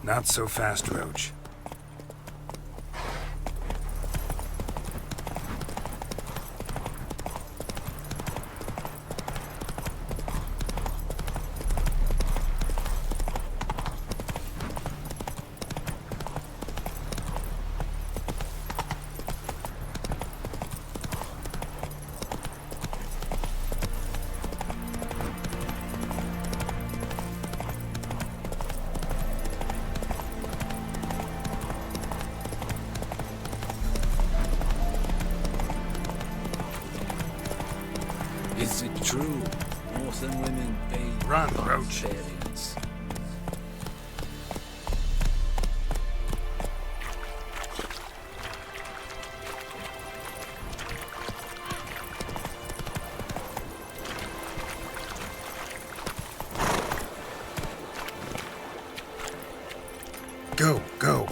Not so fast, Roach. Is it true? Northern women pay Run, Roach. barbarians. Go, go.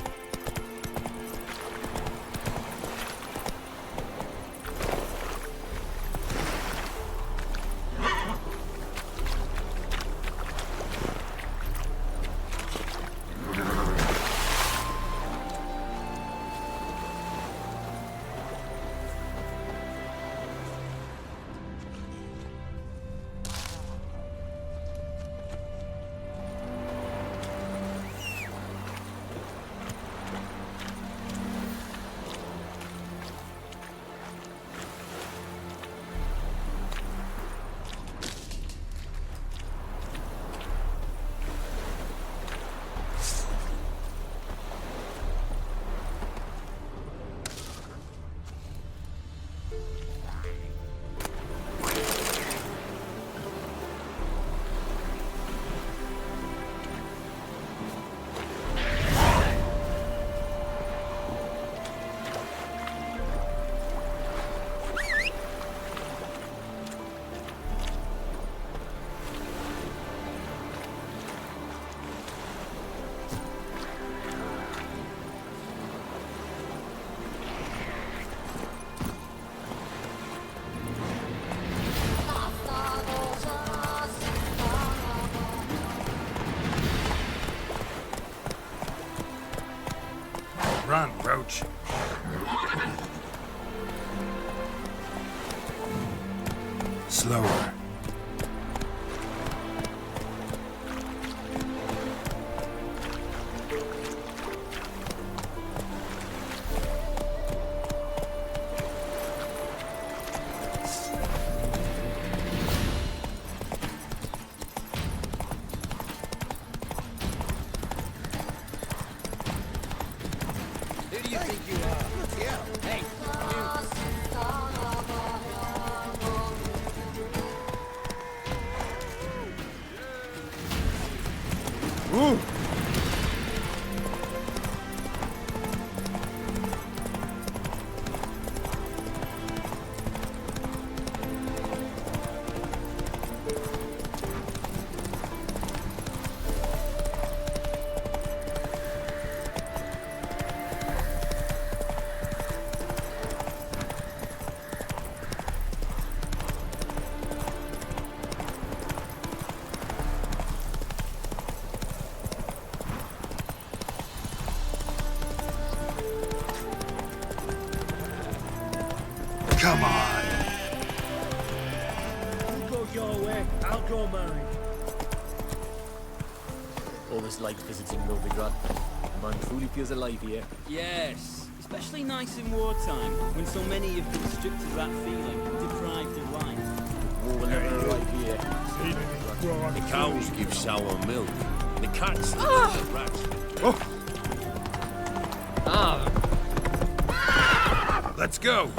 Run, Roach. Slower. Who do you think you are? Hey, Ooh. Come on. You go your way, I'll go mine. All this light visiting Novigrad. The man truly feels alive here. Yes, especially nice in wartime, when so many have been stripped of that feeling, deprived of life. War will never arrive here. The cows give sour milk. The cats the rats. Let's go.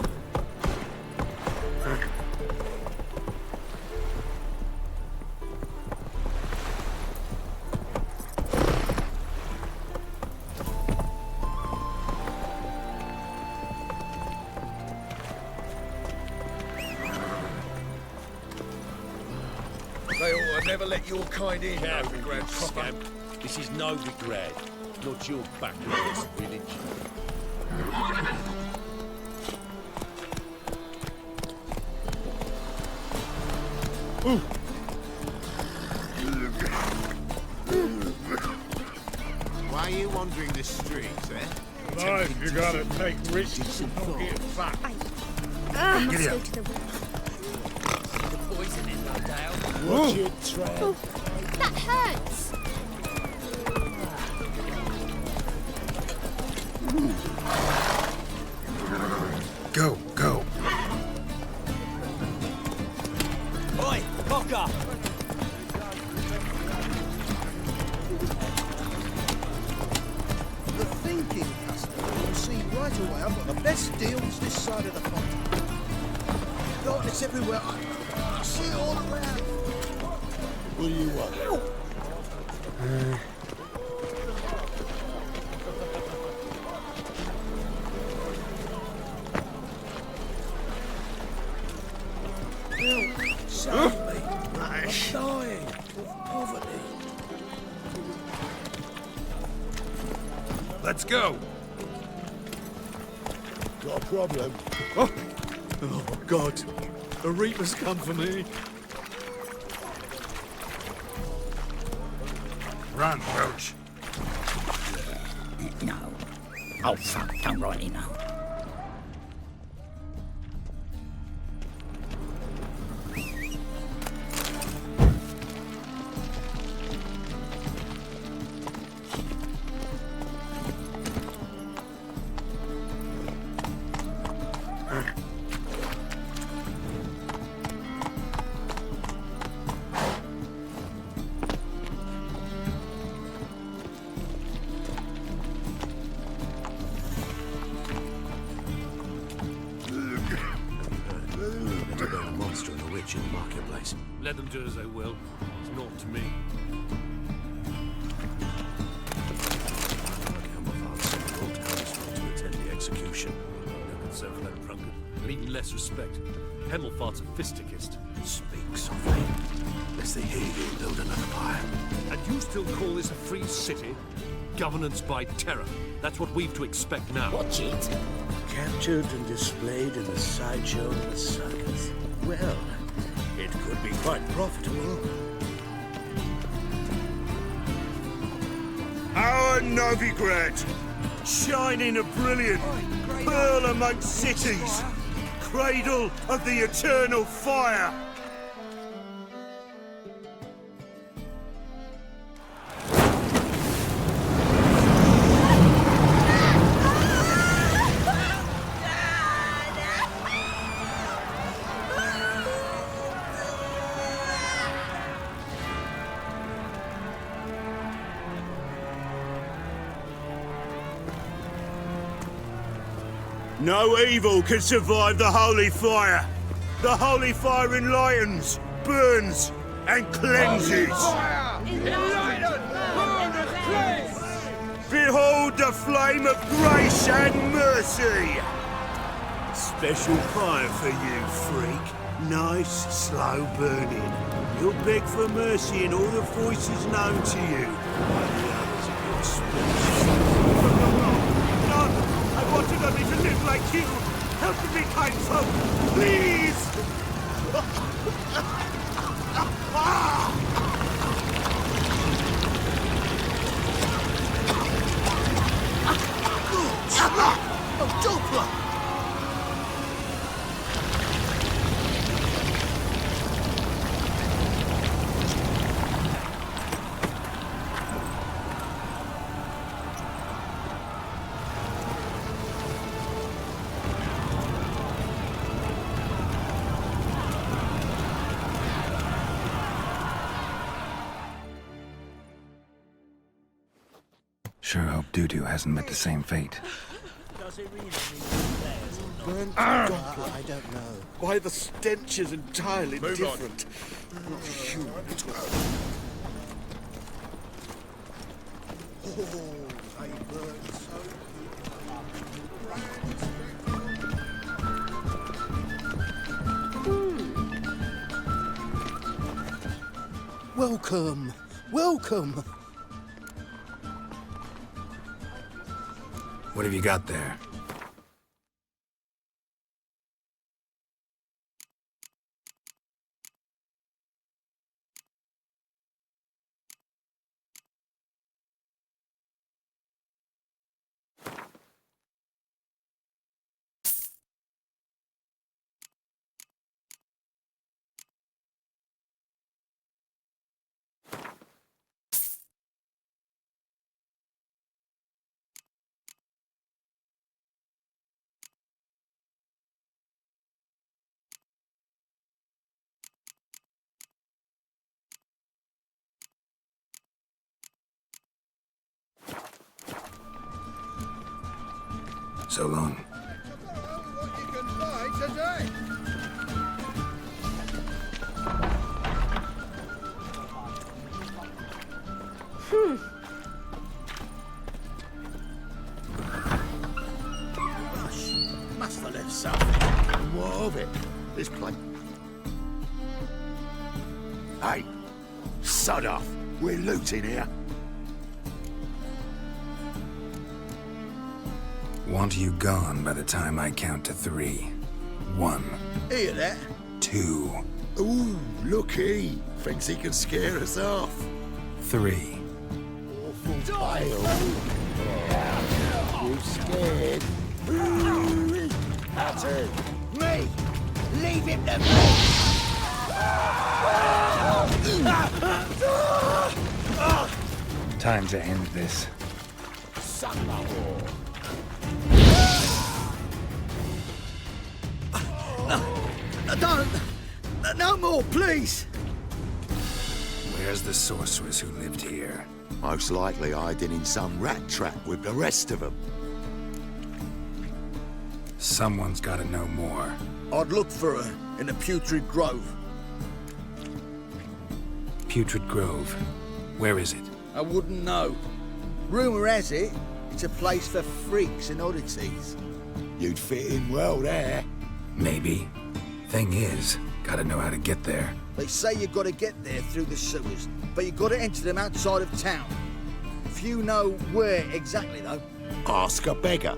They ought to never let your kind in, Careful, Novigrad you proper. scamp. This is Novigrad, not your backwoods village. Why wandering the streets, eh? Life, you gotta take risks and not get fucked. I must Giddy go up. to the well. Poison in that Dale. Watch your tread. Oh, that hurts. Go, go. Oi, Cocker! The thinking customer will see right away I've got the best deals this side of the pond. Darkness everywhere. I see it all around. What do you want? Save me. I'm dying of poverty. Let's go. Got a problem? Oh, God. The Reaper's come for me. Run, Roach. No. Oh, fuck, don't rightly know. A monster and a witch in the marketplace. Let them do as they will. It's not to me. Camouflage sent all townsfolk to attend the execution. No concern for that drunkard, and even less respect. Hemmelfart's a fisticist. Speak softly, lest they hear you and build another pyre. And you still call this a free city? Governance by terror. That's what we've to expect now. Watch it. Captured and displayed in the sideshow of the circus. Well, it could be quite profitable. Our Novigrad, shining a brilliant pearl amongst cities, cradle of the eternal fire. No evil can survive the holy fire. The holy fire enlightens, burns, and cleanses. Behold the flame of grace and mercy. Special fire for you, freak. Nice, slow burning. You'll beg for mercy in all the voices known to you. By the others of your species. No, I wanted only to live like you. Help me, kind folk, please! Oh, Doppler! Sure hope Dudu hasn't met the same fate. Does it really need players or not? Burnt Doppler, I don't know. Why, the stench is entirely Move different. Not human at all. Oh, they burn so Welcome, welcome. What have you got there? So long. What you can buy today. Gosh, must have left something. What of it? This place. Hey, sod off. We're looting here. Want you gone by the time I count to 3. 1, Hear that? 2, Ooh, looky. Thinks he can scare us off. 3. Awful pale. You scared? Pattern. Me! Leave him to me! Time to end this. Don't! No more, please! Where's the sorceress who lived here? Most likely hiding in some rat trap with the rest of them. Someone's gotta know more. I'd look for her in the Putrid Grove. Putrid Grove. Where is it? I wouldn't know. Rumour has it, it's a place for freaks and oddities. You'd fit in well there. Maybe. Thing is, gotta know how to get there. They say you gotta get there through the sewers, but you gotta enter them outside of town. Few know where exactly, though. Ask a beggar.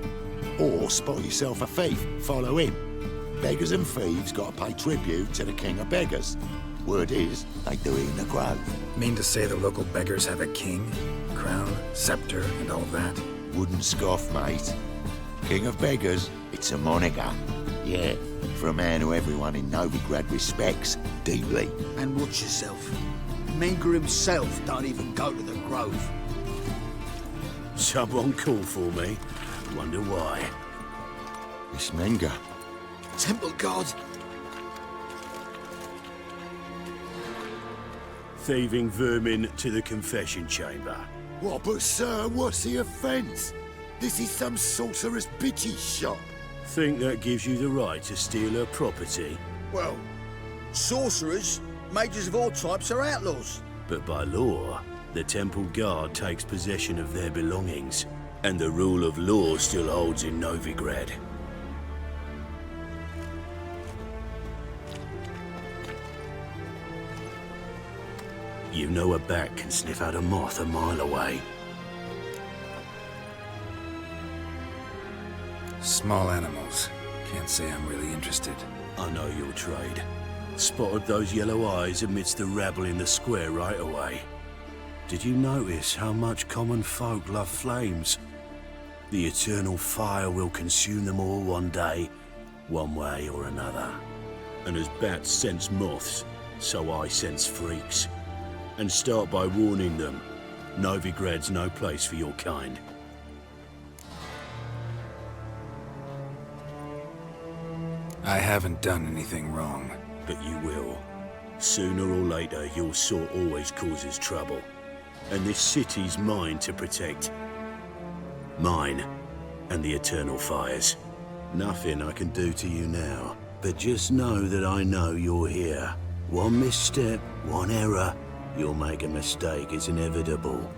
Or spot yourself a thief. Follow him. Beggars and thieves gotta pay tribute to the king of beggars. Word is, they do it in the grove. Mean to say the local beggars have a king, crown, scepter, and all that? Wouldn't scoff, mate. King of beggars, it's a moniker. Yeah, for a man who everyone in Novigrad respects deeply. And watch yourself. Menger himself don't even go to the Grove. Someone called for me. Wonder why. It's Menger. Temple God! Thieving vermin to the confession chamber. What, but sir, what's the offence? This is some sorcerer's bitchy shop. Think that gives you the right to steal her property? Well, sorcerers, mages of all types are outlaws. But by law, the temple guard takes possession of their belongings, and the rule of law still holds in Novigrad. You know a bat can sniff out a moth a mile away. Small animals. Can't say I'm really interested. I know your trade. Spotted those yellow eyes amidst the rabble in the square right away. Did you notice how much common folk love flames? The eternal fire will consume them all one day, one way or another. And as bats sense moths, so I sense freaks. And start by warning them, Novigrad's no place for your kind. I haven't done anything wrong. But you will. Sooner or later, your sort always causes trouble. And this city's mine to protect. Mine and the eternal fires. Nothing I can do to you now. But just know that I know you're here. One misstep, one error, you'll make a mistake, it's inevitable.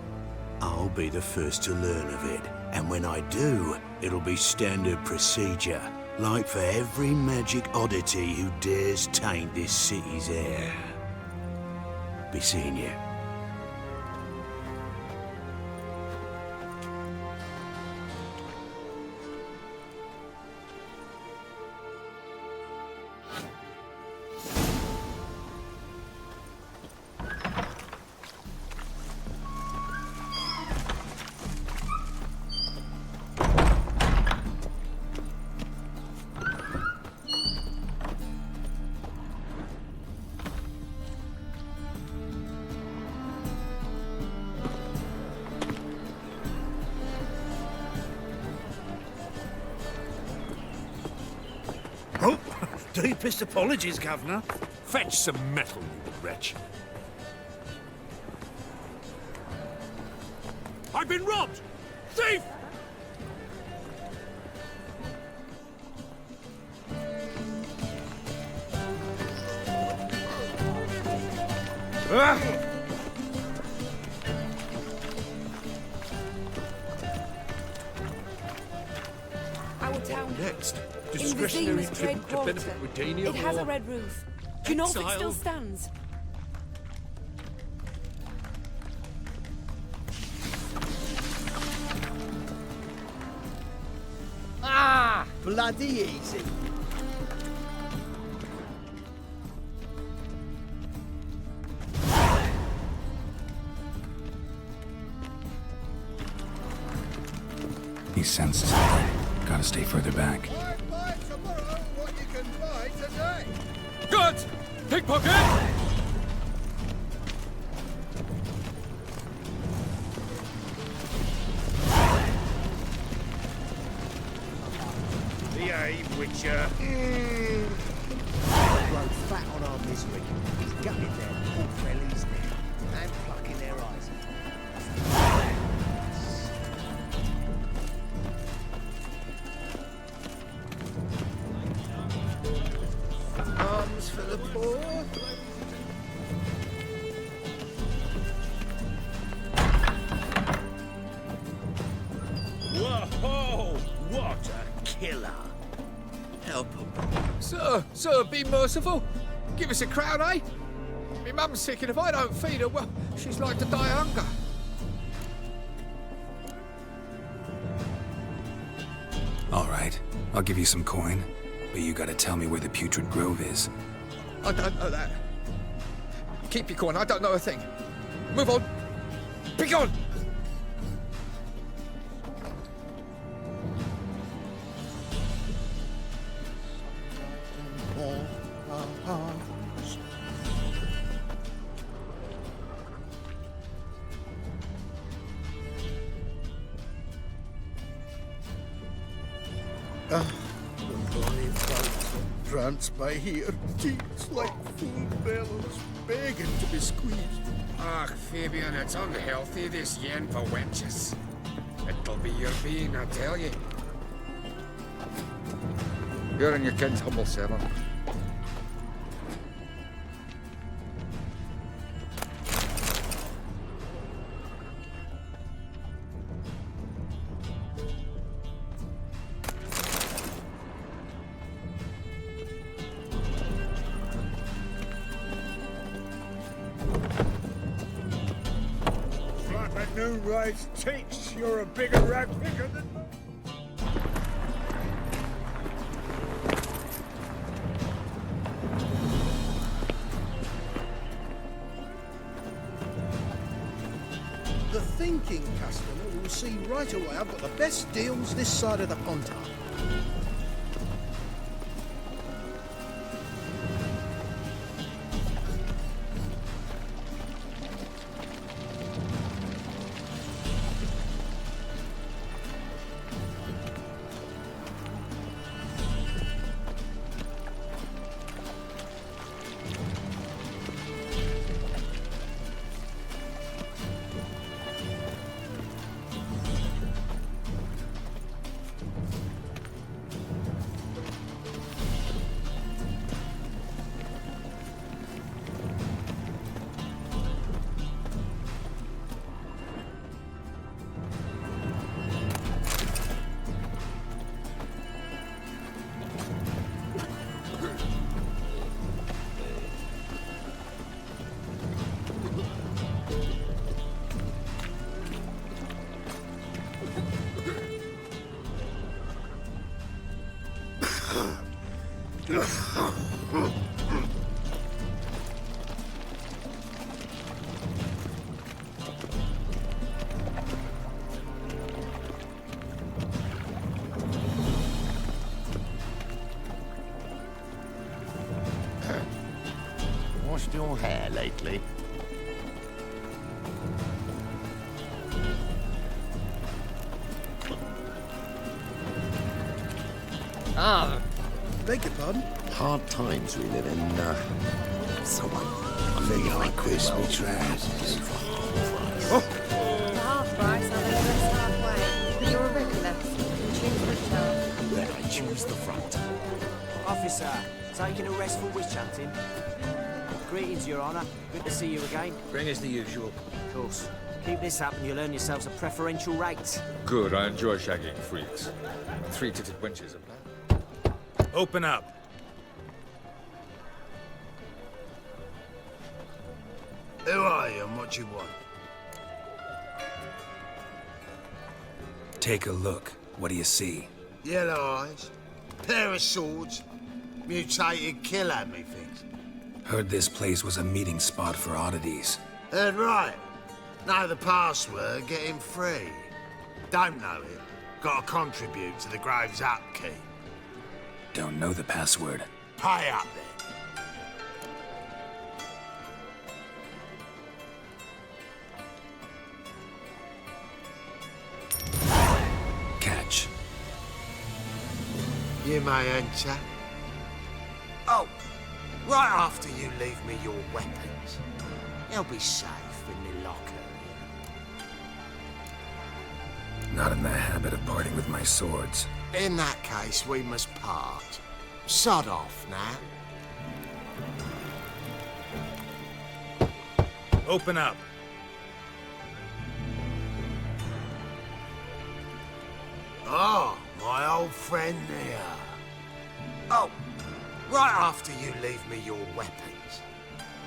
I'll be the first to learn of it. And when I do, it'll be standard procedure. Like for every magic oddity who dares taint this city's air. Be seeing you. Oh, deepest apologies, Governor. Fetch some metal, you wretch. I've been robbed! Thief! Our town Next, in the discretionary Zeeman's tribute Trade to benefit Quarter. Redania It has a or red roof. Do you know if it exile? still stands? Ah! Bloody easy. He senses something. Gotta stay further back. Buy tomorrow what you can buy today. Good! Pickpocket! Behave, Witcher. Grow fat on our misery. He's gutted their poor bellies now and plucking their eyes out. Arms for the poor. Whoa! What a killer! Help him. Sir, be merciful. Give us a crown, eh? My mum's sick, and if I don't feed her, well, she's like to die of hunger. All right, I'll give you some coin, but you gotta tell me where the Putrid Grove is. I don't know that. Keep your coin, I don't know a thing. Move on. Be gone! The brave folks prance by here, teats like full bellows, begging to be squeezed. Ach, Fabian, it's unhealthy, this yen for wenches. It'll be your being, I tell you. You're in your kid's humble servant. Like a new rice teats, you're a bigger rat picker than... The thinking customer will see right away I've got the best deals this side of the Pontar. Washed your hair lately? Beg your pardon? Hard times we live in, so I feel like crispy trousers. The half price, I'll let the rest halfway. But you're a regular. Choose which half. Then I choose the front. Officer, taking a rest for witch hunting. Greetings, Your Honour. Good to see you again. Bring us the usual. Of course. Keep this up and you'll earn yourselves a preferential rate. Good, I enjoy shagging freaks. Three-titted wenches are bad. Open up. Who are you and what you want? Take a look. What do you see? Yellow eyes, pair of swords, mutated killer, methinks. Heard this place was a meeting spot for oddities. Heard right. Know the password, get him free. Don't know it, gotta contribute to the Grove's upkeep. Don't know the password. Pay up then. Catch. You may enter. Oh, right after you leave me your weapons. They'll be safe in the locker. Not in the habit of parting with my swords. In that case, we must part. Sod off now. Open up. Oh, my old friend there. Oh, right after you leave me your weapons.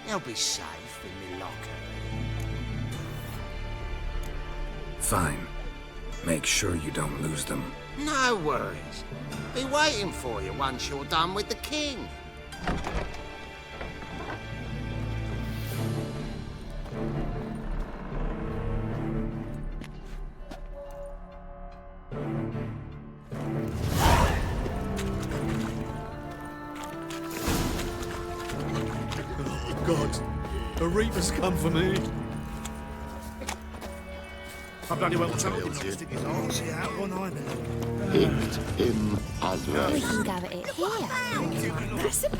They'll be safe in the locker. Fine. Make sure you don't lose them. No worries. Be waiting for you once you're done with the king. God, a Reaper's come for me. I bloody well tell you. Stick his arse out one eye now. Hit him as well. We can gather it here. Recipe.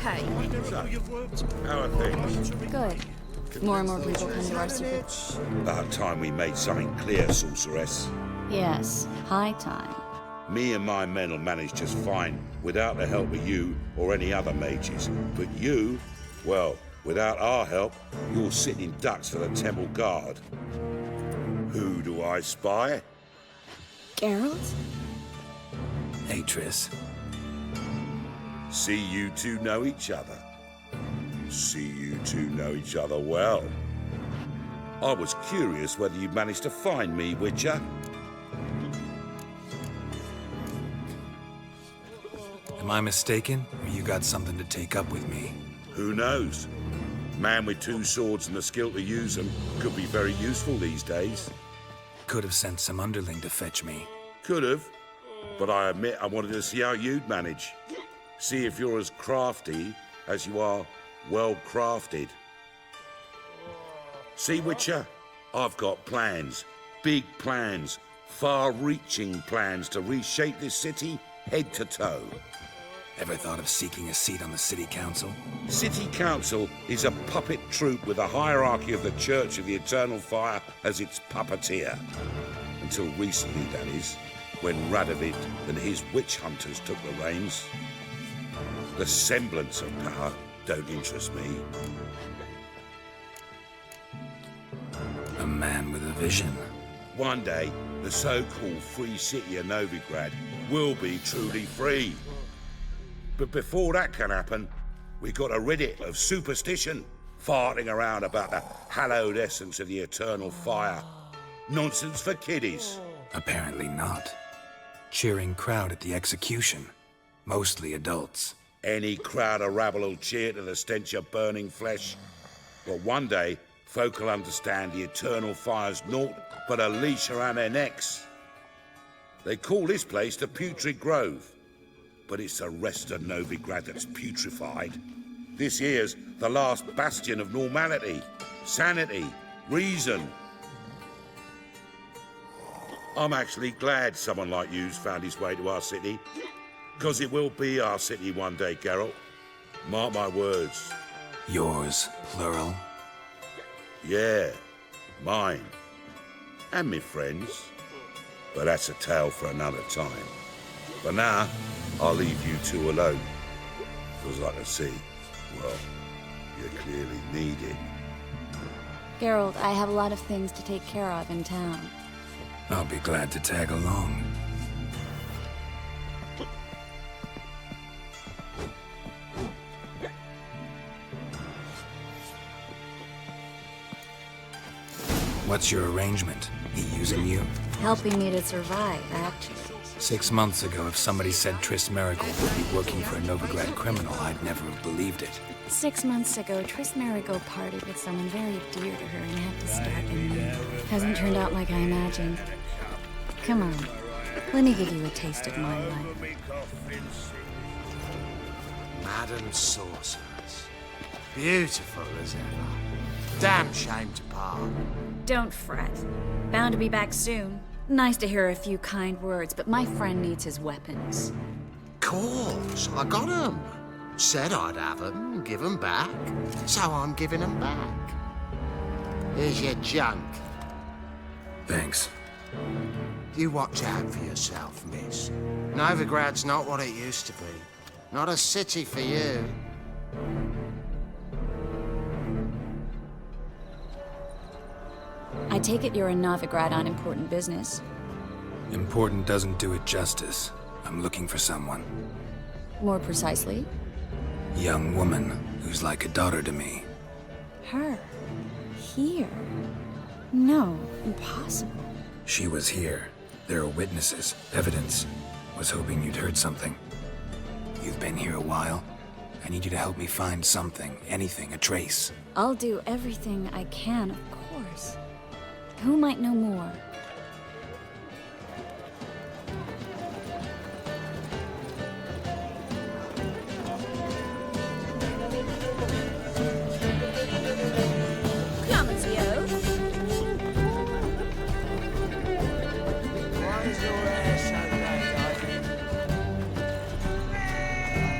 How are things? Good. More and more people come to our secret. About time we made something clear, sorceress. Yes, high time. Me and my men will manage just fine, without the help of you or any other mages. But you, well, without our help, you're sitting ducks for the temple guard. Who do I spy? Geralt? Atris. See you two know each other. See you two know each other well. I was curious whether you managed to find me, Witcher. Am I mistaken, or you got something to take up with me? Who knows? Man with two swords and the skill to use them could be very useful these days. Could have sent some underling to fetch me. Could have, but I admit I wanted to see how you'd manage. See if you're as crafty as you are well-crafted. See, Witcher, I've got plans. Big plans. Far-reaching plans to reshape this city head to toe. Ever thought of seeking a seat on the city council? City council is a puppet troupe with a hierarchy of the Church of the Eternal Fire as its puppeteer. Until recently, that is, when Radovid and his witch hunters took the reins. The semblance of power don't interest me. A man with a vision. One day, the so-called free city of Novigrad will be truly free. But before that can happen, we got to rid it of superstition, farting around about the hallowed essence of the eternal fire. Nonsense for kiddies. Apparently not. Cheering crowd at the execution. Mostly adults. Any crowd of rabble will cheer to the stench of burning flesh. But one day, folk will understand the eternal fire's naught but a leash around their necks. They call this place the Putrid Grove. But it's the rest of Novigrad that's putrefied. This here's the last bastion of normality, sanity, reason. I'm actually glad someone like you's found his way to our city. Because it will be our city one day, Geralt. Mark my words. Yours, plural. Yeah, mine. And me friends. But that's a tale for another time. For now, I'll leave you two alone. Because I can see, well, You clearly need it. Geralt, I have a lot of things to take care of in town. I'll be glad to tag along. What's your arrangement? He using you? Helping me to survive, actually. 6 months ago, if somebody said Triss Merigold would be working for a Novigrad criminal, I'd never have believed it. 6 months ago, Triss Merigold partied with someone very dear to her and had to start anew. Hasn't turned out like I imagined. Come on, let me give you a taste of my life. Madam Sorceress. Beautiful as ever. Damn shame to part. Don't fret. Bound to be back soon. Nice to hear a few kind words, but my friend needs his weapons. Course, I got 'em. Said I'd have 'em, give 'em back. So I'm giving 'em back. Here's your junk. Thanks. You watch out for yourself, miss. Novigrad's not what it used to be. Not a city for you. I take it you're in Novigrad on important business. Important doesn't do it justice. I'm looking for someone. More precisely? Young woman who's like a daughter to me. Her? Here? No, impossible. She was here. There are witnesses, evidence. Was hoping you'd heard something. You've been here a while. I need you to help me find something, anything, a trace. I'll do everything I can, of course. Who might know more?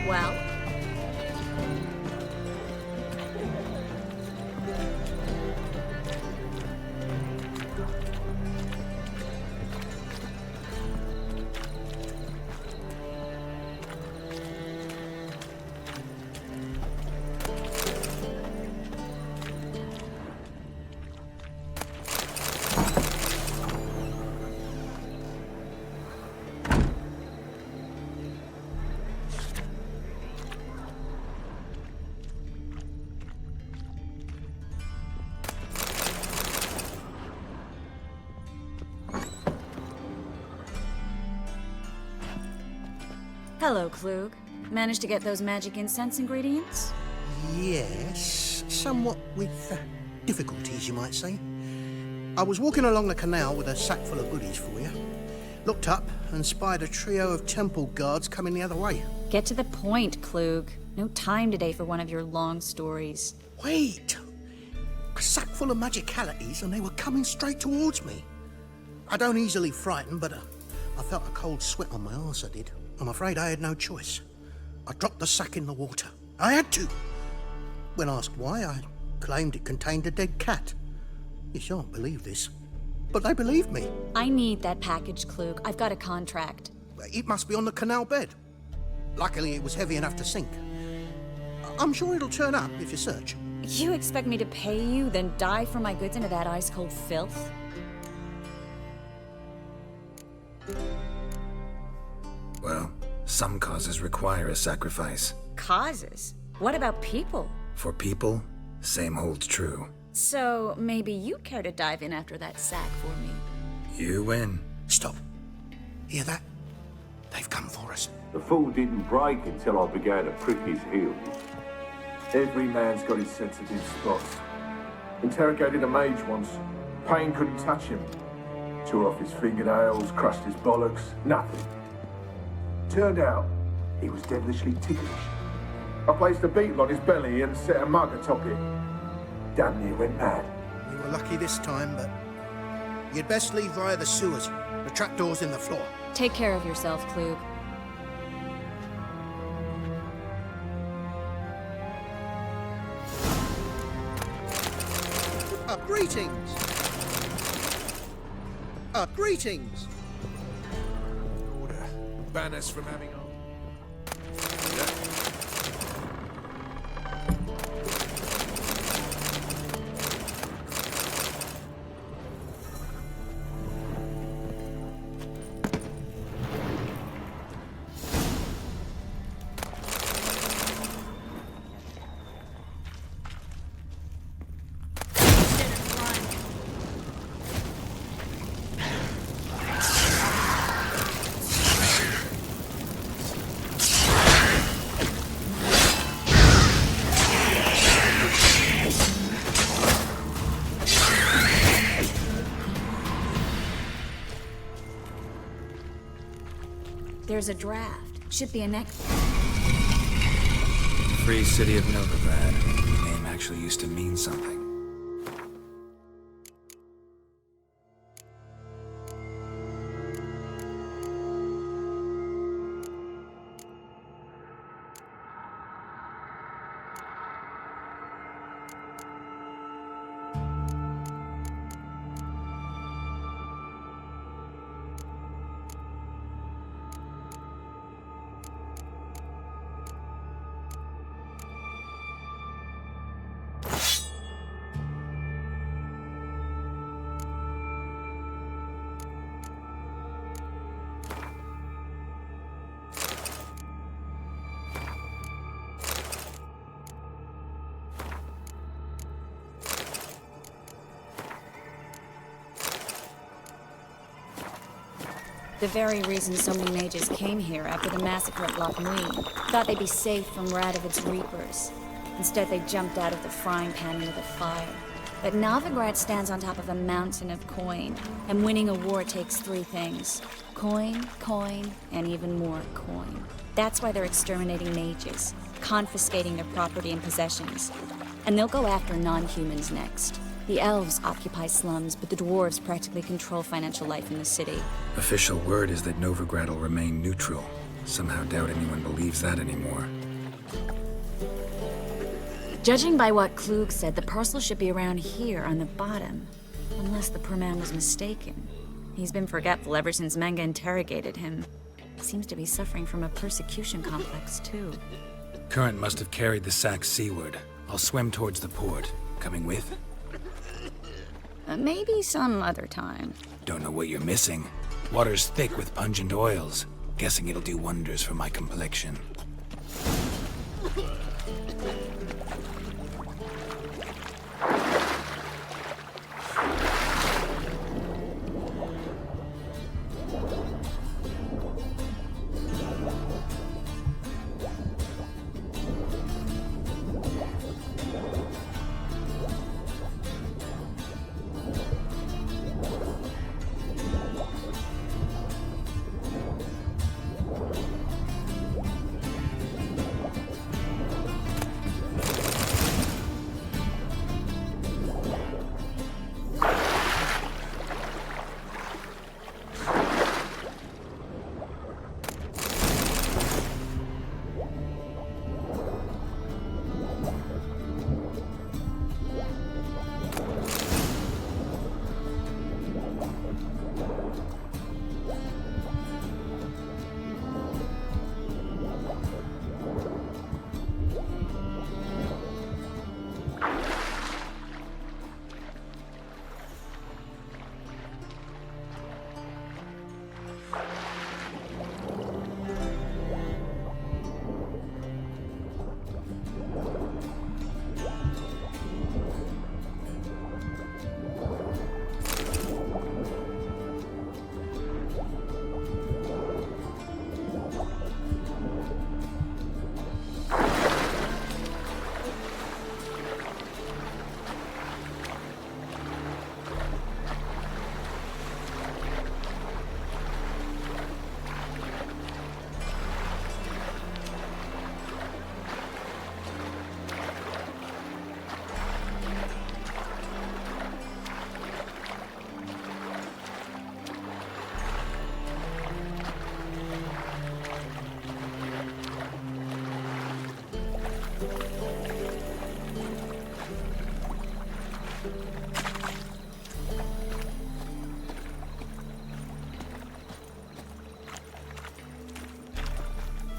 Well? Hello, Klug. Managed to get those magic incense ingredients? Yes, somewhat with difficulties, you might say. I was walking along the canal with a sack full of goodies for you. Looked up and spied a trio of temple guards coming the other way. Get to the point, Klug. No time today for one of your long stories. Wait! A sack full of magicalities and they were coming straight towards me. I don't easily frighten, but I felt a cold sweat on my arse, I did. I'm afraid I had no choice. I dropped the sack in the water. I had to. When asked why, I claimed it contained a dead cat. You shan't believe this, but they believed me. I need that package, Klug. I've got a contract. It must be on the canal bed. Luckily, it was heavy enough to sink. I'm sure it'll turn up if you search. You expect me to pay you, then dive for my goods into that ice-cold filth? Well, some causes require a sacrifice. Causes? What about people? For people, same holds true. So, maybe you'd care to dive in after that sack for me. You win. Stop. Hear that? They've come for us. The fool didn't break until I began to prick his heels. Every man's got his sensitive spots. Interrogated a mage once. Pain couldn't touch him. Tore off his fingernails, crushed his bollocks, nothing. Turned out, he was devilishly ticklish. I placed a beetle on his belly and set a mug atop it. Damn near went mad. You were lucky this time, but you'd best leave via the sewers. The trapdoor's in the floor. Take care of yourself, Klug. Greetings! Greetings! Order. Ban us from having There's a draft. Should be a next. Free City of Novigrad. The name actually used to mean something. The very reason so many mages came here after the massacre at Loch Muin. Thought they'd be safe from Radovid's reapers. Instead, they jumped out of the frying pan into the fire. But Novigrad stands on top of a mountain of coin, and winning a war takes three things. Coin, coin, and even more coin. That's why they're exterminating mages, confiscating their property and possessions. And they'll go after non-humans next. The elves occupy slums, but the dwarves practically control financial life in the city. Official word is that Novigrad will remain neutral. Somehow doubt anyone believes that anymore. Judging by what Klug said, the parcel should be around here on the bottom. Unless the poor man was mistaken. He's been forgetful ever since Manga interrogated him. Seems to be suffering from a persecution complex, too. Current must have carried the sack seaward. I'll swim towards the port. Coming with? Maybe some other time. Don't know what you're missing. Water's thick with pungent oils. Guessing it'll do wonders for my complexion.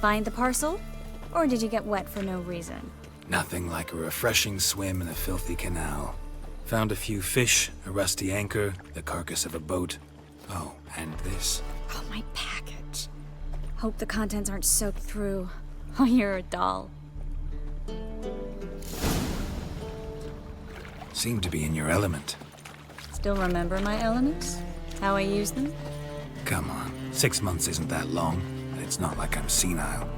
Find the parcel? Or did you get wet for no reason? Nothing like a refreshing swim in a filthy canal. Found a few fish, a rusty anchor, the carcass of a boat. Oh, and this. Oh, my package. Hope the contents aren't soaked through. Oh, you're a doll. Seem to be in your element. Still remember my elements? How I use them? Come on, 6 months isn't that long, and it's not like I'm senile.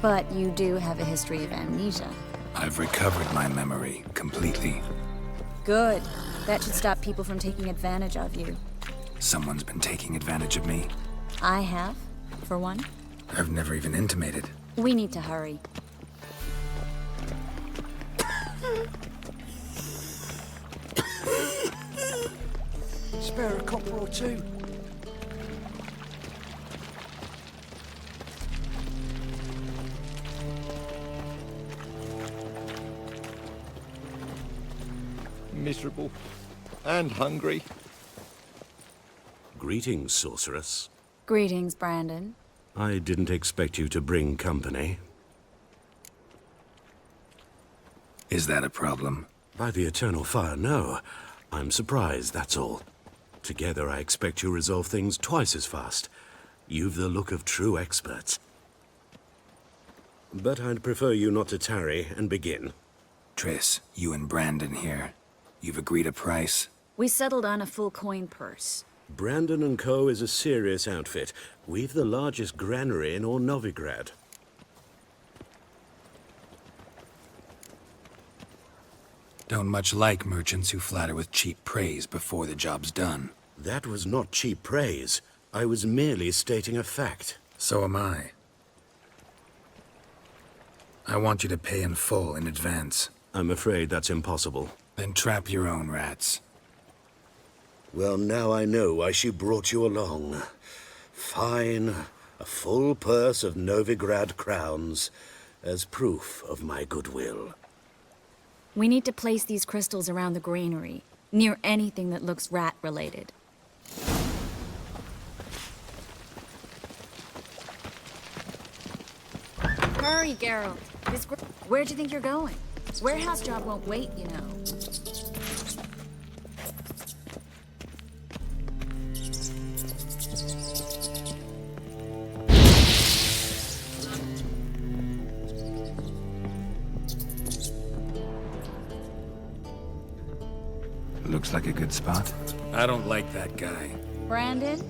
But you do have a history of amnesia. I've recovered my memory completely. Good. That should stop people from taking advantage of you. Someone's been taking advantage of me. I have, for one. I've never even intimated. We need to hurry. Spare a copper or two. Miserable and hungry. Greetings, sorceress. Greetings, Brandon. I didn't expect you to bring company. Is that a problem? By the eternal fire, no. I'm surprised, that's all. Together, I expect you resolve things twice as fast. You've the look of true experts. But I'd prefer you not to tarry and begin. Triss, you and Brandon here. You've agreed a price? We settled on a full coin purse. Brandon & Co. is a serious outfit. We've the largest granary in all Novigrad. Don't much like merchants who flatter with cheap praise before the job's done. That was not cheap praise. I was merely stating a fact. So am I. I want you to pay in full in advance. I'm afraid that's impossible. Then trap your own rats. Well, now I know why she brought you along. Fine. A full purse of Novigrad crowns as proof of my goodwill. We need to place these crystals around the granary, near anything that looks rat-related. Hurry, Geralt. Where'd you think you're going? Warehouse job won't wait, you know. Looks like a good spot. I don't like that guy. Brandon?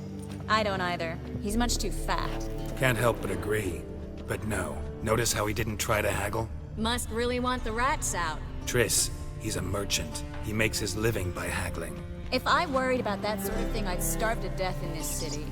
I don't either. He's much too fat. Can't help but agree. But no. Notice how he didn't try to haggle? Must really want the rats out. Triss, he's a merchant. He makes his living by haggling. If I worried about that sort of thing, I'd starve to death in this city.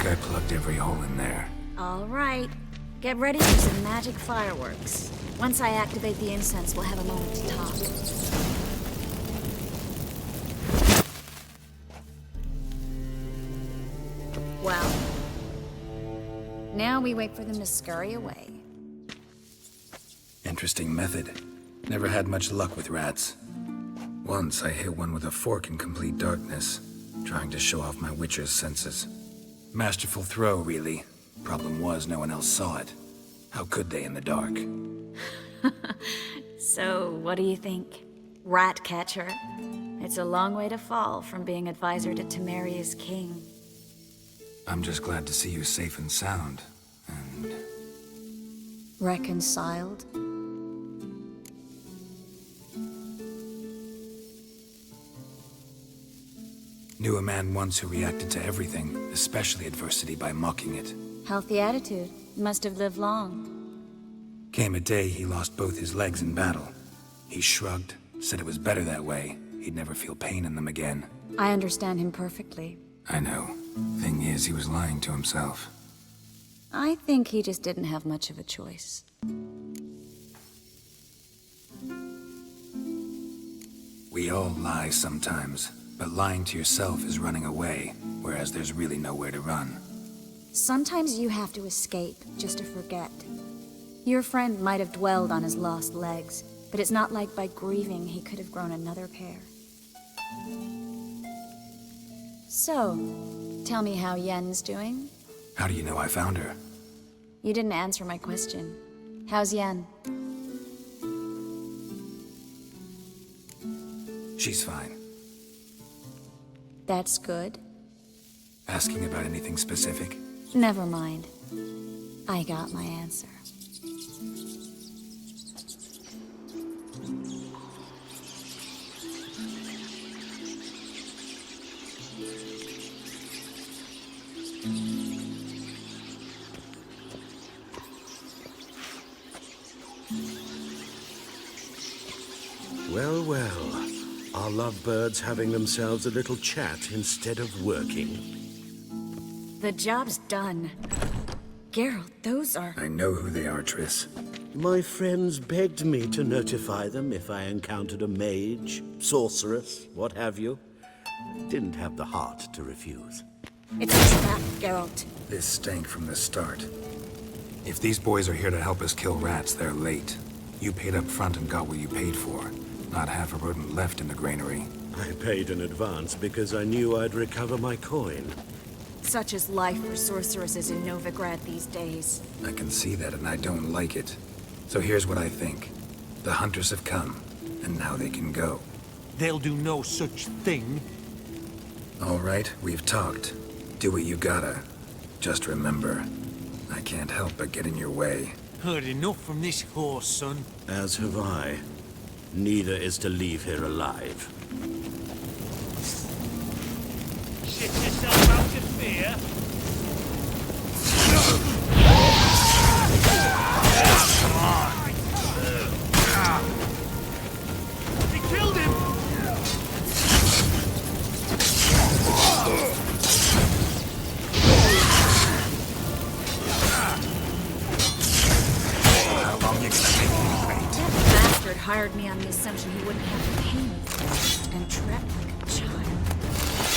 I plugged every hole in there. All right. Get ready for some magic fireworks. Once I activate the incense, we'll have a moment to talk. Well, now we wait for them to scurry away. Interesting method. Never had much luck with rats. Once I hit one with a fork in complete darkness, trying to show off my witcher's senses. Masterful throw, really. Problem was, no one else saw it. How could they in the dark? So, what do you think? Rat catcher? It's a long way to fall from being advisor to Temeria's king. I'm just glad to see you safe and sound. And Reconciled? Knew a man once who reacted to everything, especially adversity, by mocking it. Healthy attitude. Must have lived long. Came a day he lost both his legs in battle. He shrugged, said it was better that way. He'd never feel pain in them again. I understand him perfectly. I know. Thing is, he was lying to himself. I think he just didn't have much of a choice. We all lie sometimes, but lying to yourself is running away, whereas there's really nowhere to run. Sometimes you have to escape, just to forget. Your friend might have dwelled on his lost legs, but it's not like by grieving he could have grown another pair. So, tell me how Yen's doing? How do you know I found her? You didn't answer my question. How's Yen? She's fine. That's good. Asking about anything specific? Never mind. I got my answer. Well, well. Are lovebirds having themselves a little chat instead of working? The job's done. Geralt, those are... I know who they are, Triss. My friends begged me to notify them if I encountered a mage, sorceress, what have you. Didn't have the heart to refuse. It's a trap, Geralt. This stank from the start. If these boys are here to help us kill rats, they're late. You paid up front and got what you paid for. Not half a rodent left in the granary. I paid in advance because I knew I'd recover my coin. Such is life for sorceresses in Novigrad these days. I can see that, and I don't like it. So here's what I think. The hunters have come, and now they can go. They'll do no such thing. All right, we've talked. Do what you gotta. Just remember, I can't help but get in your way. Heard enough from this horse, son. As have I. Neither is to leave here alive. Shit yourself out of fear. Come on. He killed him. How long you gonna make me wait? Bastard hired me on the assumption he wouldn't have to pay me for it, and trapped like a child.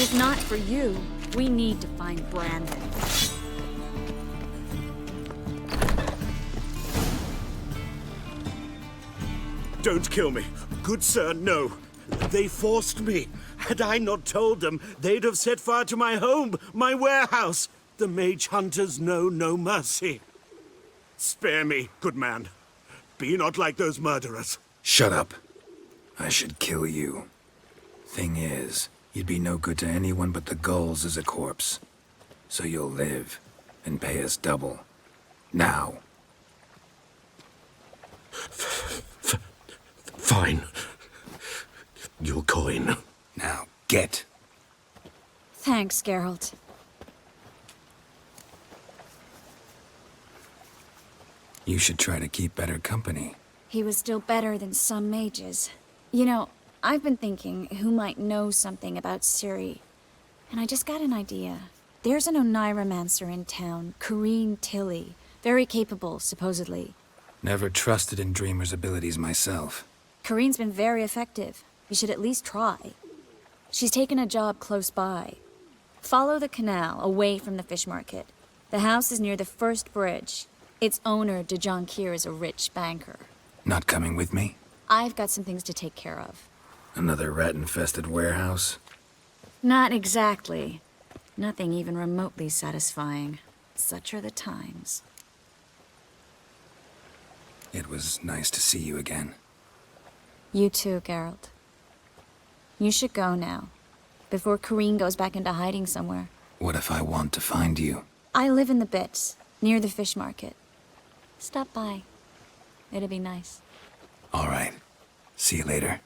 If not for you, we need to find Brandon. Don't kill me. Good sir, no. They forced me. Had I not told them, they'd have set fire to my home, my warehouse. The mage hunters know no mercy. Spare me, good man. Be not like those murderers. Shut up. I should kill you. Thing is, you'd be no good to anyone but the gulls as a corpse. So you'll live, and pay us double. Now. Fine. Your coin. Now, get. Thanks, Geralt. You should try to keep better company. He was still better than some mages. You know, I've been thinking who might know something about Ciri. And I just got an idea. There's an Oneiromancer in town, Corrine Tilly. Very capable, supposedly. Never trusted in Dreamer's abilities myself. Corrine's been very effective. You should at least try. She's taken a job close by. Follow the canal, away from the fish market. The house is near the first bridge. Its owner, de Jonquier, is a rich banker. Not coming with me? I've got some things to take care of. Another rat-infested warehouse? Not exactly. Nothing even remotely satisfying. Such are the times. It was nice to see you again. You too, Geralt. You should go now, before Corrine goes back into hiding somewhere. What if I want to find you? I live in the Bits, near the fish market. Stop by. It'd be nice. All right. See you later.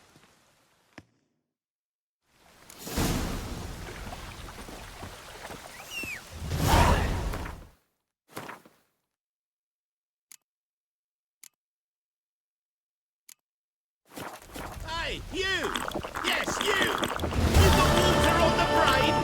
Hey, you! Yes, you! You got water on the brain?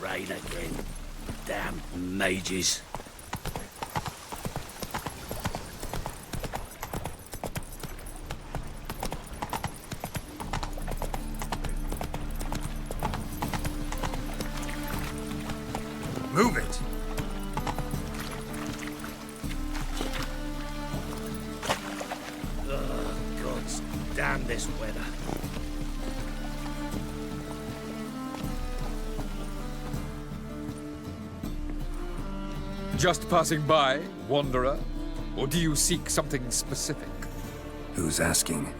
Rain again. Damn mages. Move it! Oh, gods damn this weather. Just passing by, wanderer? Or do you seek something specific? Who's asking?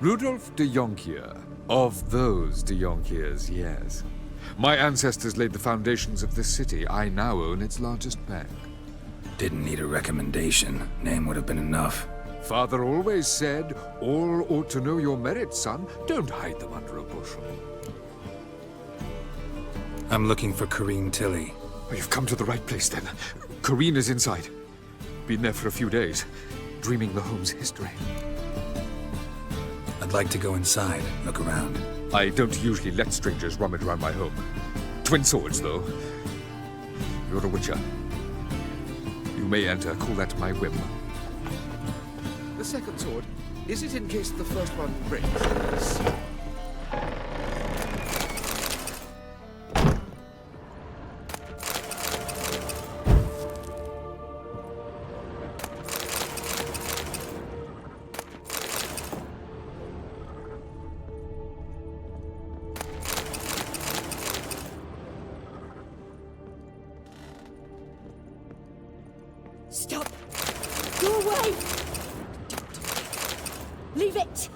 Rudolf de Jonkier. Of those de Jonkiers, yes. My ancestors laid the foundations of this city. I now own its largest bank. Didn't need a recommendation. Name would have been enough. Father always said, all ought to know your merits, son. Don't hide them under a bushel. I'm looking for Corrine Tilly. You've come to the right place, then. Corrine is inside. Been there for a few days, dreaming the home's history. I'd like to go inside, look around. I don't usually let strangers rummage around my home. Twin swords, though. You're a witcher. You may enter, call that my whim. The second sword, is it in case the first one breaks? Stop! Go away! Leave it!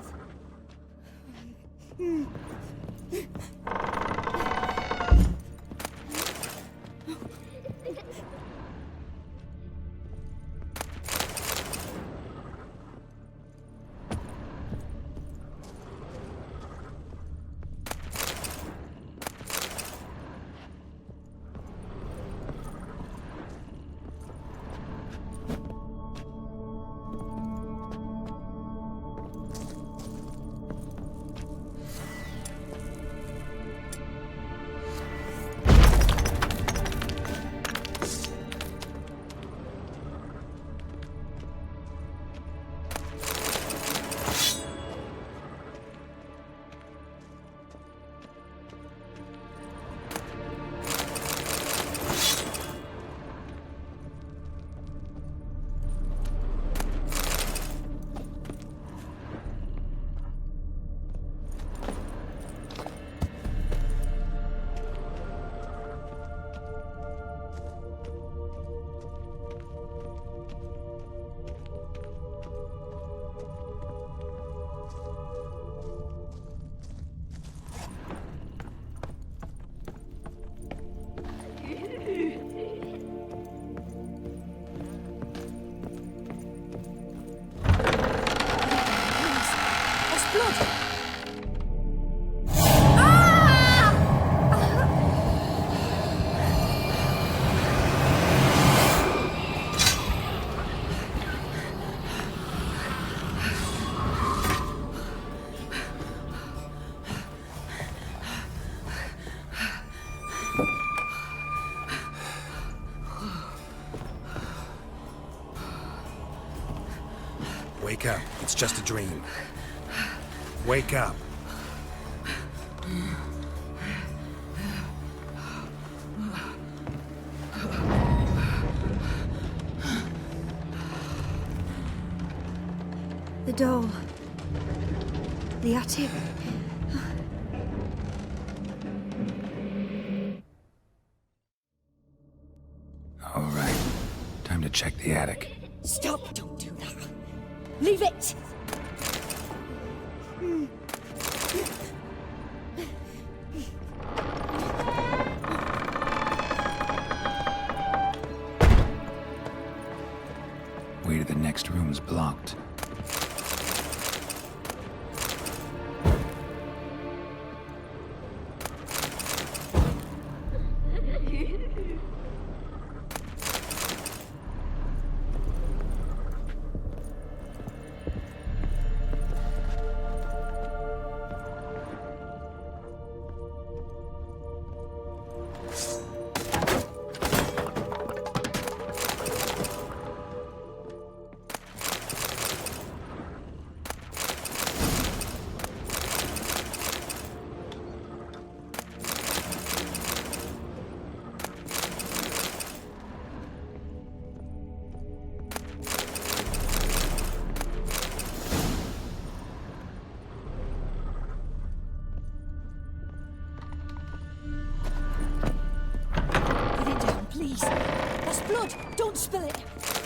Wake up. It's just a dream. Wake up. The doll. The attic. Time to check the attic. Stop! Don't do that. Leave it! Way to the next room's blocked. Please. That's blood. Don't spill it.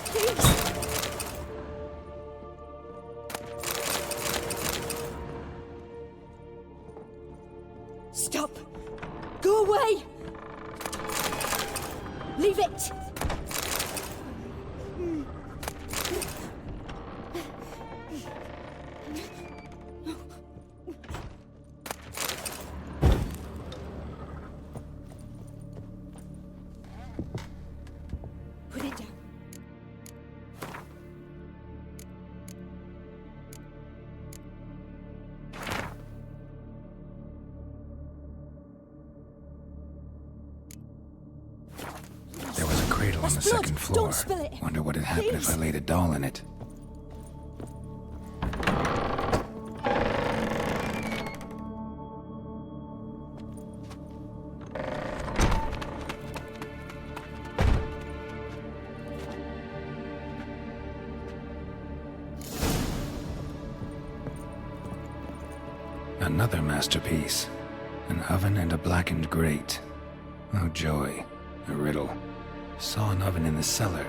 Please. Stop. Go away. Leave it. Put it down. There was a cradle on the second floor. Don't spill it. Wonder what had happened if I laid a doll in it. Another masterpiece. An oven and a blackened grate. Oh joy. A riddle. Saw an oven in the cellar.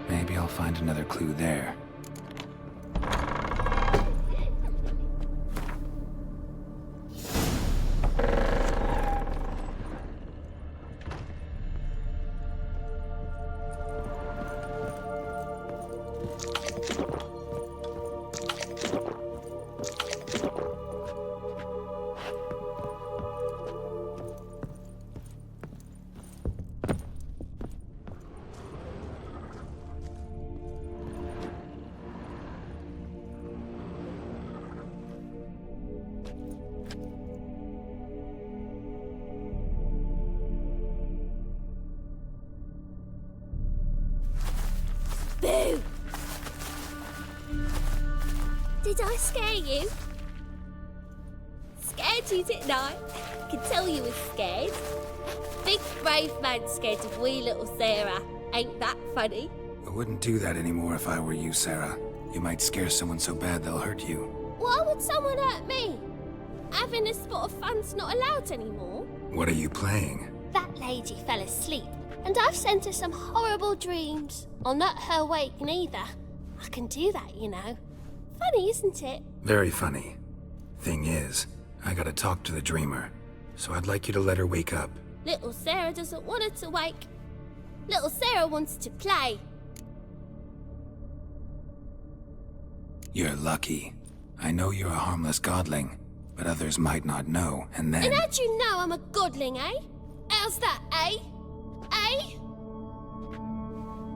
Maybe I'll find another clue there. Boo! Did I scare you? Scared you, didn't I? I can tell you were scared. Big brave man scared of wee little Sarah. Ain't that funny? I wouldn't do that anymore if I were you, Sarah. You might scare someone so bad they'll hurt you. Why would someone hurt me? Having a spot of fun's not allowed anymore. What are you playing? That lady fell asleep, and I've sent her some horrible dreams. I'll not her wake neither. I can do that, you know. Funny, isn't it? Very funny. Thing is, I gotta talk to the dreamer, so I'd like you to let her wake up. Little Sarah doesn't want her to wake. Little Sarah wants to play. You're lucky. I know you're a harmless godling, but others might not know, and then... And how'd you know I'm a godling, eh? How's that, eh? Eh?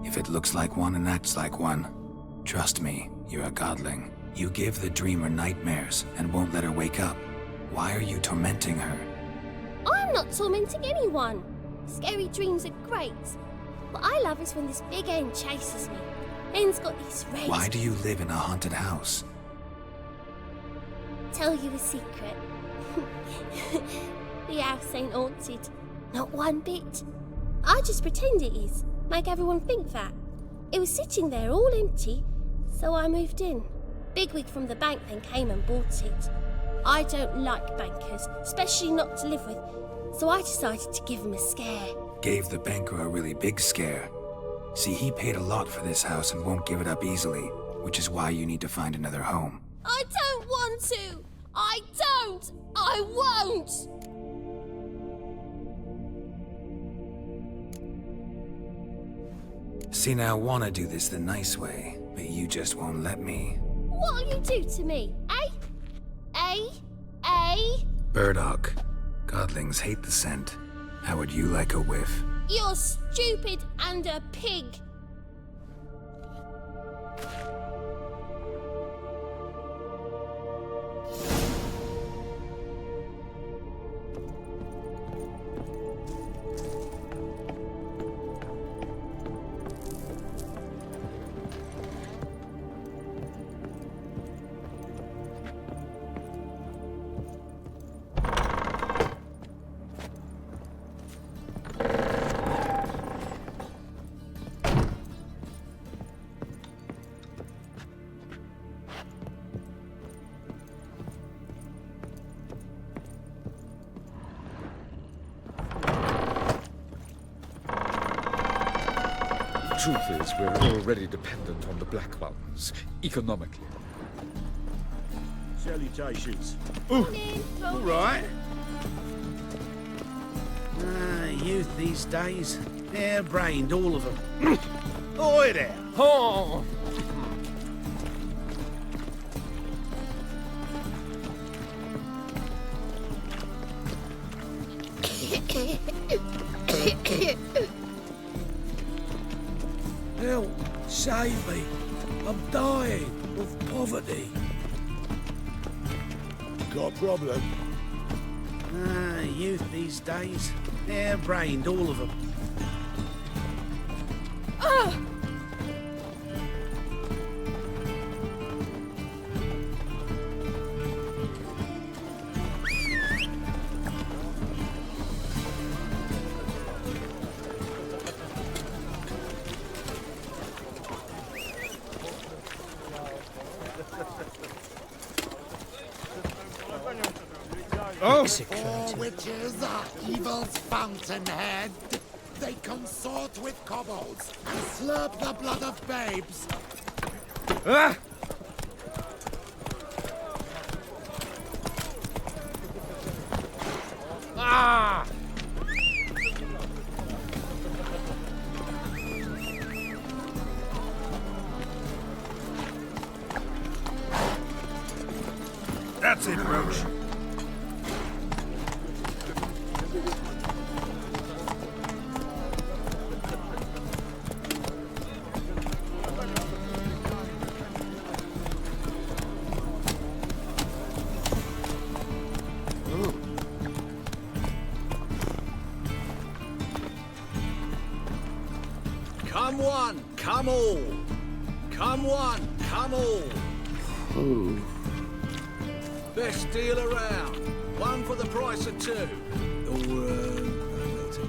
If it looks like one and acts like one, trust me, you're a godling. You give the dreamer nightmares and won't let her wake up. Why are you tormenting her? I'm not tormenting anyone. Scary dreams are great. What I love is when this big end chases me. End's got these red... Why do you live in a haunted house? Tell you a secret. The house ain't haunted. Not one bit. I just pretend it is. Make everyone think that. It was sitting there all empty, so I moved in. Bigwig from the bank then came and bought it. I don't like bankers, especially not to live with, so I decided to give him a scare. Gave the banker a really big scare. See, he paid a lot for this house and won't give it up easily, which is why you need to find another home. I don't want to! I don't! I won't! See, now I want to do this the nice way, but you just won't let me. What'll you do to me, eh? Burdock. Godlings hate the scent. How would you like a whiff? You're stupid and a pig. The truth is, we're already dependent on the Black Mountains, economically. Salutations. All right. Youth these days, hair-brained, all of them. Oi there! Oh! Help! Save me! I'm dying of poverty. Got a problem? Youth these days, hair-brained, all of them. All witches are evil's fountainhead. They consort with kobolds and slurp the blood of babes. Ah! Ah! That's it, Roach. Come one, come all. Come one, come all. Best deal around. One for the price of two. Or, later.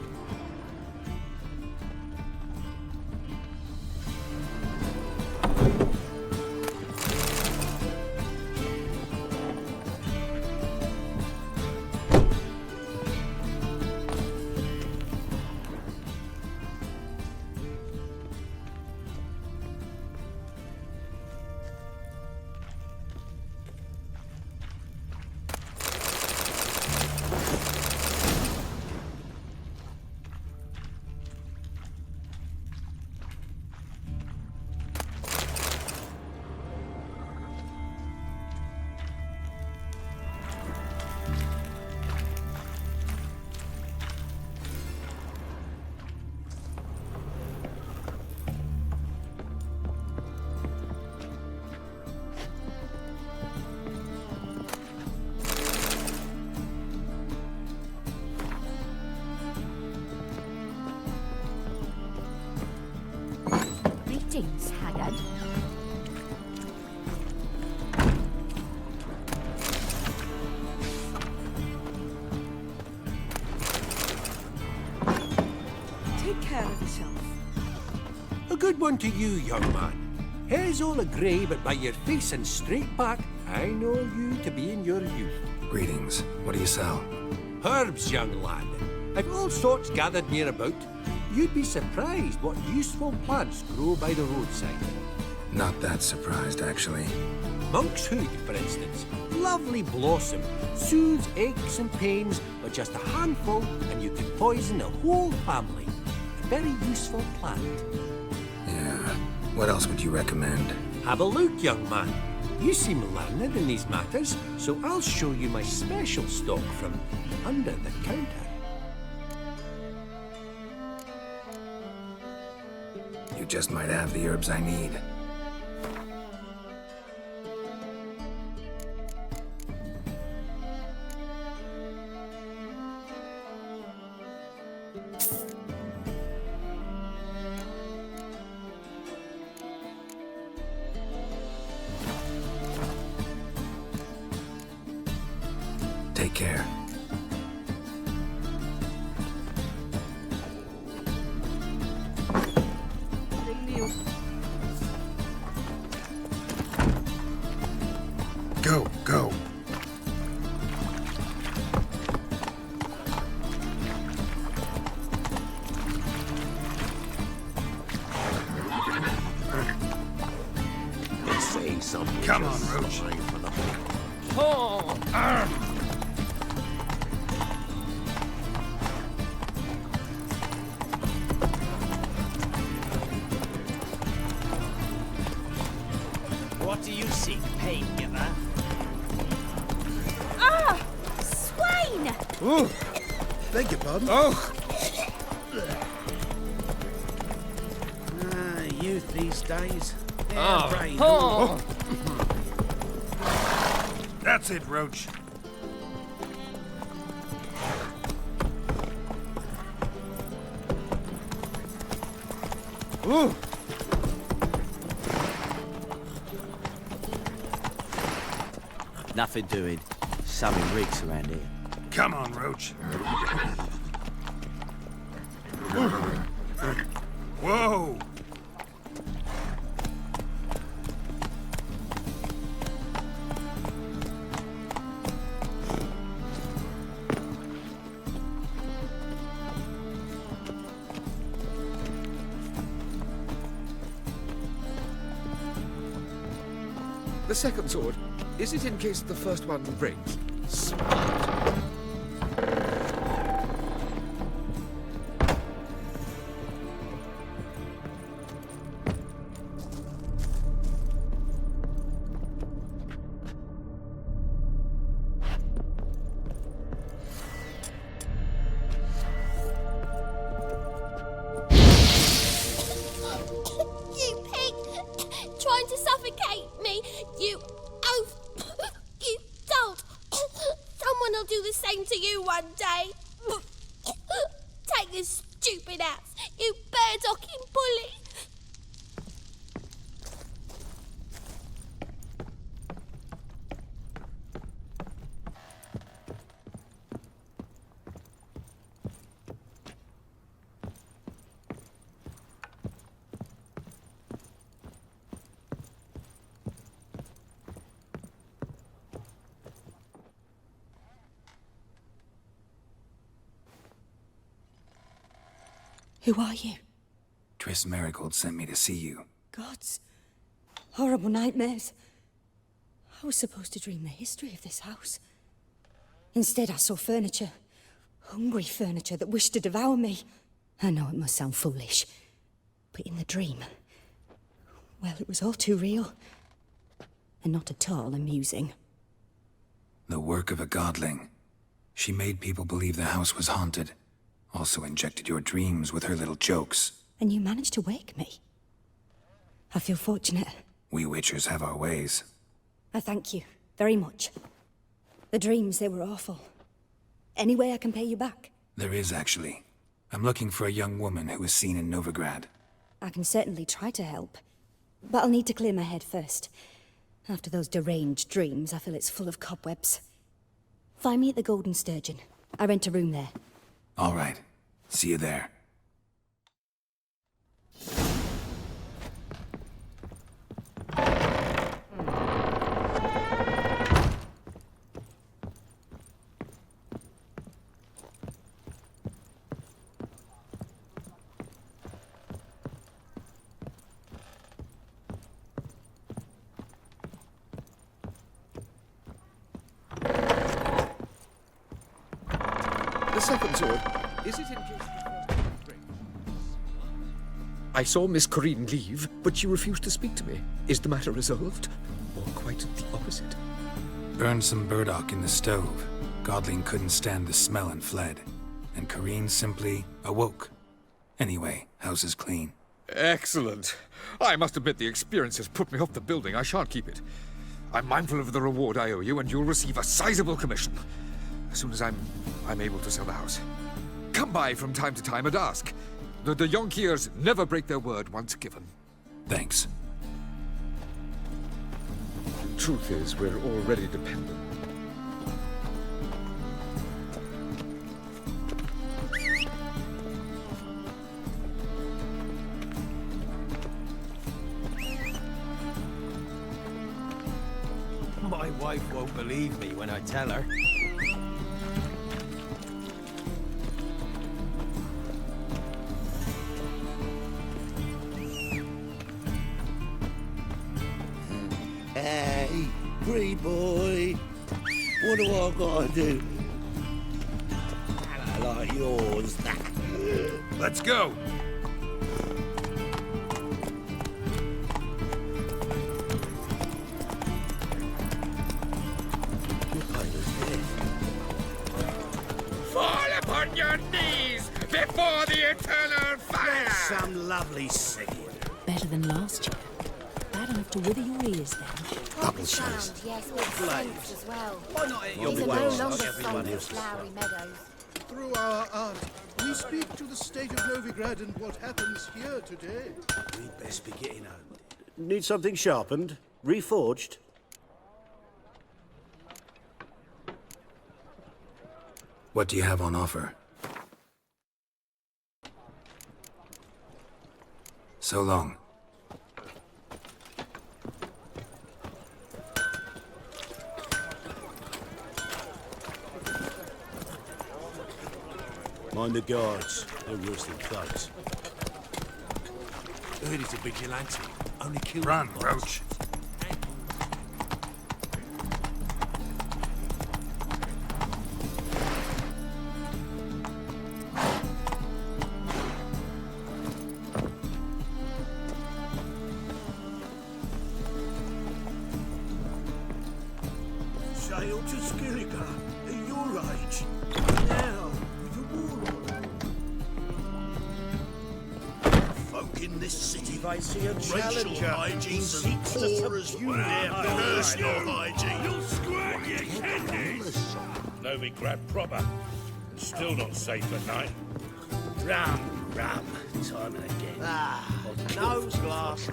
Greetings, Haggard. Take care of yourself. A good one to you, young man. Hair's all a-grey, but by your face and straight back, I know you to be in your youth. Greetings. What do you sell? Herbs, young lad. I've all sorts gathered near about. You'd be surprised what useful plants grow by the roadside. Not that surprised, actually. Monk's Hood, for instance. Lovely blossom. Soothes aches and pains with just a handful, and you could poison the whole family. A very useful plant. Yeah. What else would you recommend? Have a look, young man. You seem learned in these matters, so I'll show you my special stock from under the counter. You just might have the herbs I need. Take care. Go, go. They say some Come on, witches Roach. fly for the big. Oh! What do you seek, pain giver? Ah! Swain! Ooh! Beg your pardon? Oh! Youth these days. Ah. Brain. Oh. That's it, Roach. Ooh! Nothing doing. Something reeks around here. Come on, Roach. Whoa! The second sword, is it in case the first one breaks? You pig! Trying to suffocate me! You oaf! You don't! Someone will do the same to you one day! Take this stupid axe, you bird-docking bully! Who are you? Triss Marigold sent me to see you. Gods. Horrible nightmares. I was supposed to dream the history of this house. Instead, I saw furniture. Hungry furniture that wished to devour me. I know it must sound foolish, but in the dream, well, it was all too real. And not at all amusing. The work of a godling. She made people believe the house was haunted. Also injected your dreams with her little jokes. And you managed to wake me. I feel fortunate. We witchers have our ways. I thank you very much. The dreams, they were awful. Any way I can pay you back? There is, actually. I'm looking for a young woman who was seen in Novigrad. I can certainly try to help. But I'll need to clear my head first. After those deranged dreams, I feel it's full of cobwebs. Find me at the Golden Sturgeon. I rent a room there. All right. See you there. second sword. Is it in case... I saw Miss Corinne leave, but she refused to speak to me. Is the matter resolved? Or quite the opposite? Burned some burdock in the stove. Godling couldn't stand the smell and fled. And Corinne simply awoke. Anyway, house is clean. Excellent. I must admit the experience has put me off the building. I shan't keep it. I'm mindful of the reward I owe you, and you'll receive a sizable commission. As soon as I'm able to sell the house. Come by from time to time and ask. The Yonkiers never break their word once given. Thanks. Truth is, we're already dependent. My wife won't believe me when I tell her. Hey, pretty boy. What do I gotta do? I like yours. Let's go. Fall upon your knees before the eternal fire! Some lovely singing. Better than last year. Bad enough to wither your ears then. Double chase. Yes, with sense as well. Why not eat your These are wages no like longer everyone sunny, else? flowery meadows. Through our art, we speak to the state of Novigrad and what happens here today. We'd best be getting home. Need something sharpened? Reforged? What do you have on offer? So long. Mind the guards. They're worse than thugs. Heard he's a vigilante. Only killed... Run, Roach. Sail to Skilliga at your age. Now, with a war on. Folk in this city, if I see a challenger, hygiene seeks as poor as you there, personal hygiene. You'll squirt your kidneys. Novigrad proper. Still not safe at night. Rum, time and again. Nose glass.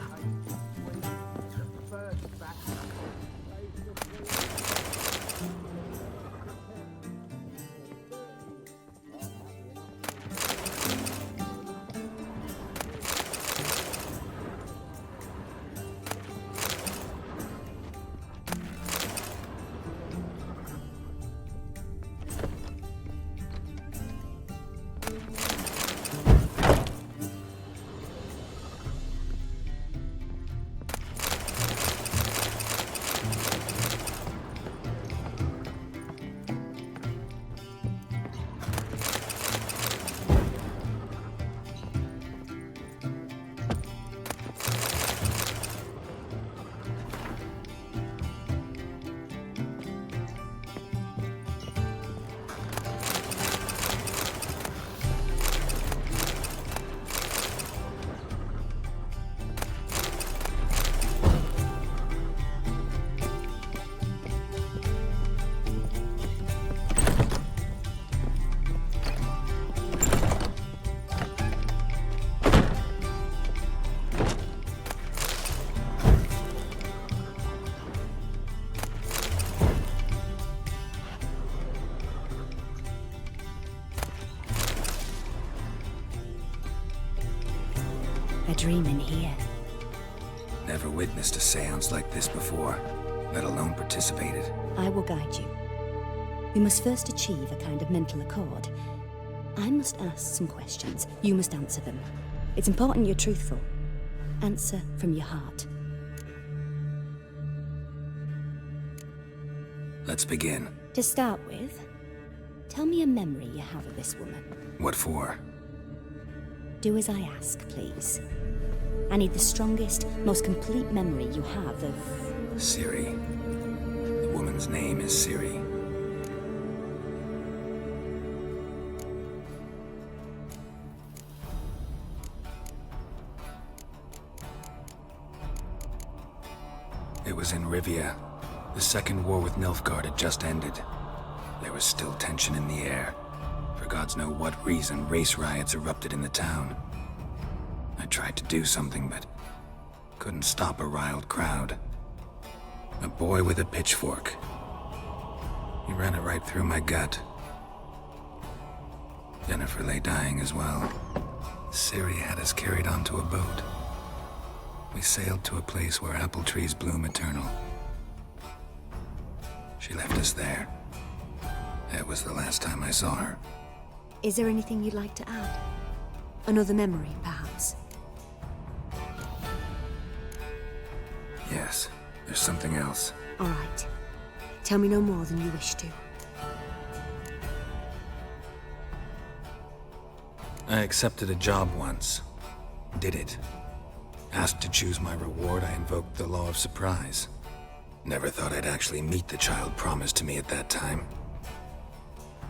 A dream in here. Never witnessed a seance like this before, let alone participated. I will guide you. We must first achieve a kind of mental accord. I must ask some questions. You must answer them. It's important you're truthful. Answer from your heart. Let's begin. To start with, Tell me a memory you have of this woman. What for? Do as I ask, please. I need the strongest, most complete memory you have of... Ciri. The woman's name is Ciri. It was in Rivia. The second war with Nilfgaard had just ended. There was still tension in the air. For gods know what reason, race riots erupted in the town. I tried to do something, but couldn't stop a riled crowd. A boy with a pitchfork. He ran it right through my gut. Yennefer lay dying as well. Ciri had us carried onto a boat. We sailed to a place where apple trees bloom eternal. She left us there. That was the last time I saw her. Is there anything you'd like to add? Another memory, perhaps? Yes, there's something else. All right. Tell me no more than you wish to. I accepted a job once. Did it. Asked to choose my reward, I invoked the law of surprise. Never thought I'd actually meet the child promised to me at that time.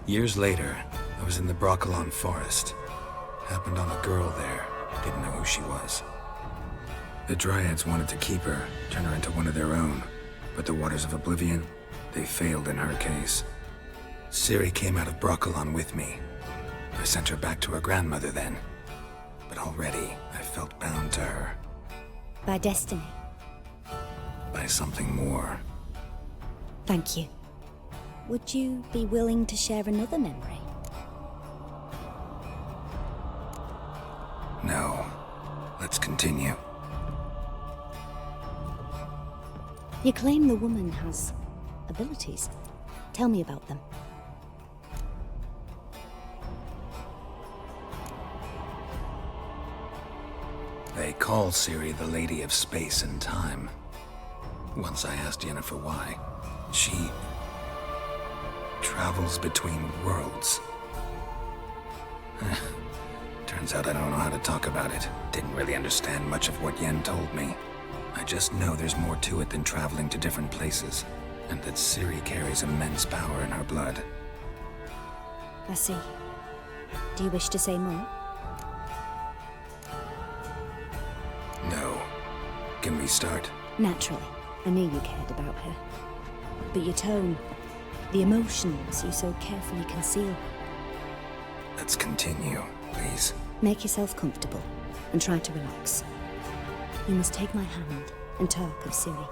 Years later, I was in the Brokilon forest. Happened on a girl there. Didn't know who she was. The Dryads wanted to keep her, turn her into one of their own. But the Waters of Oblivion, they failed in her case. Ciri came out of Brokilon with me. I sent her back to her grandmother then. But already, I felt bound to her. By destiny. By something more. Thank you. Would you be willing to share another memory? No. Let's continue. You claim the woman has abilities. Tell me about them. They call Ciri the Lady of Space and Time. Once I asked Yennefer why. She travels between worlds. Turns out I don't know how to talk about it. Didn't really understand much of what Yen told me. I just know there's more to it than traveling to different places, and that Ciri carries immense power in her blood. I see. Do you wish to say more? No. Can we start? Naturally. I knew you cared about her. But your tone, the emotions you so carefully conceal. Let's continue, please. Make yourself comfortable and try to relax. You must take my hand and talk of Ciri.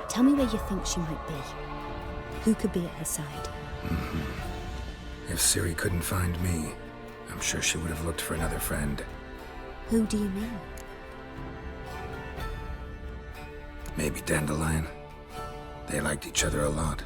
Tell me where you think she might be. Who could be at her side? If Ciri couldn't find me, I'm sure she would have looked for another friend. Who do you mean? Maybe Dandelion. They liked each other a lot.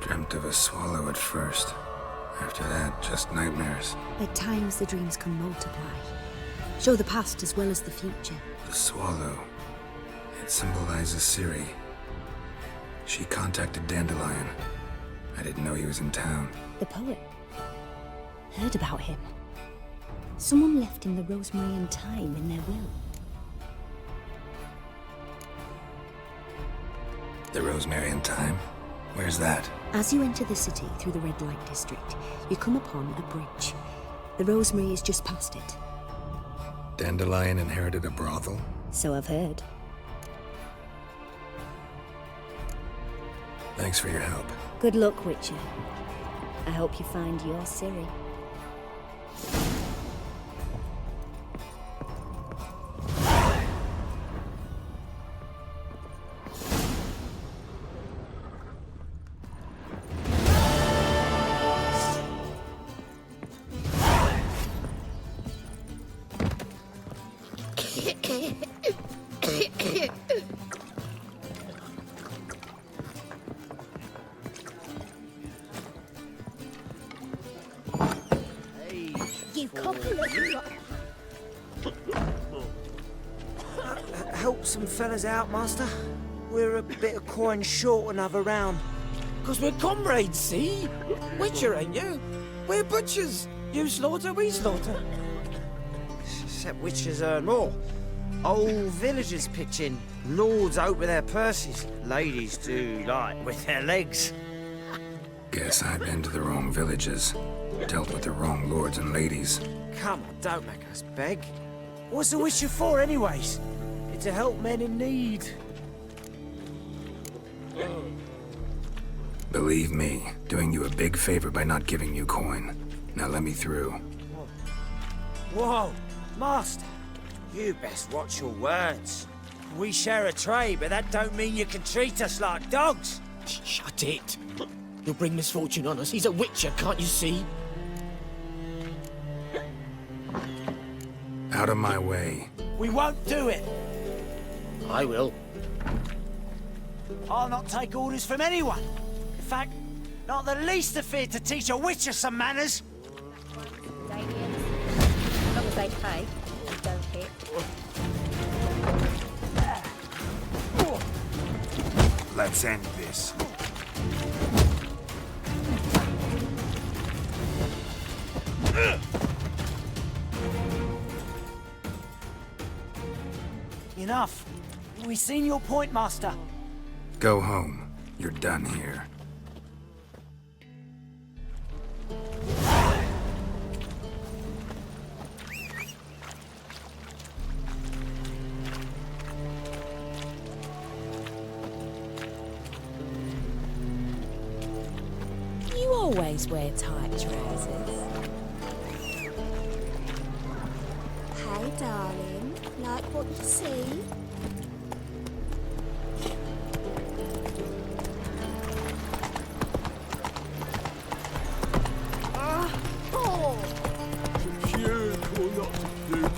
Dreamt of a swallow at first. After that, just nightmares. At times the dreams can multiply. Show the past as well as the future. The swallow. It symbolizes Ciri. She contacted Dandelion. I didn't know he was in town. The poet. Heard about him. Someone left him the rosemary and thyme in their will. The rosemary and thyme? Where's that? As you enter the city through the red light district, you come upon a bridge. The rosemary is just past it. Dandelion inherited a brothel? So I've heard. Thanks for your help. Good luck, Witcher. I hope you find your Ciri. You couple of Help some fellas out, Master. We're a bit of coin short another round. 'Cause we're comrades, see? Witcher, ain't you? We're butchers. You slaughter, we slaughter. Except witchers earn more. Old villagers pitch in. Lords open their purses. Ladies do, like, with their legs. Guess I've been to the wrong villages. Dealt with the wrong lords and ladies. Come on, don't make us beg. What's a witcher for, anyways? It's to help men in need. Believe me, doing you a big favor by not giving you coin. Now let me through. Whoa, Master. You best watch your words. We share a trade, but that don't mean you can treat us like dogs. Shut it. You'll bring misfortune on us. He's a witcher, can't you see? Out of my way. We won't do it. I will. I'll not take orders from anyone. In fact, not the least afeard to teach a witcher some manners. As long as they pay and don't hit. Let's end this. Enough. We've seen your point, Master. Go home. You're done here. You always wear tight trousers. Hey, darling. Like what you see?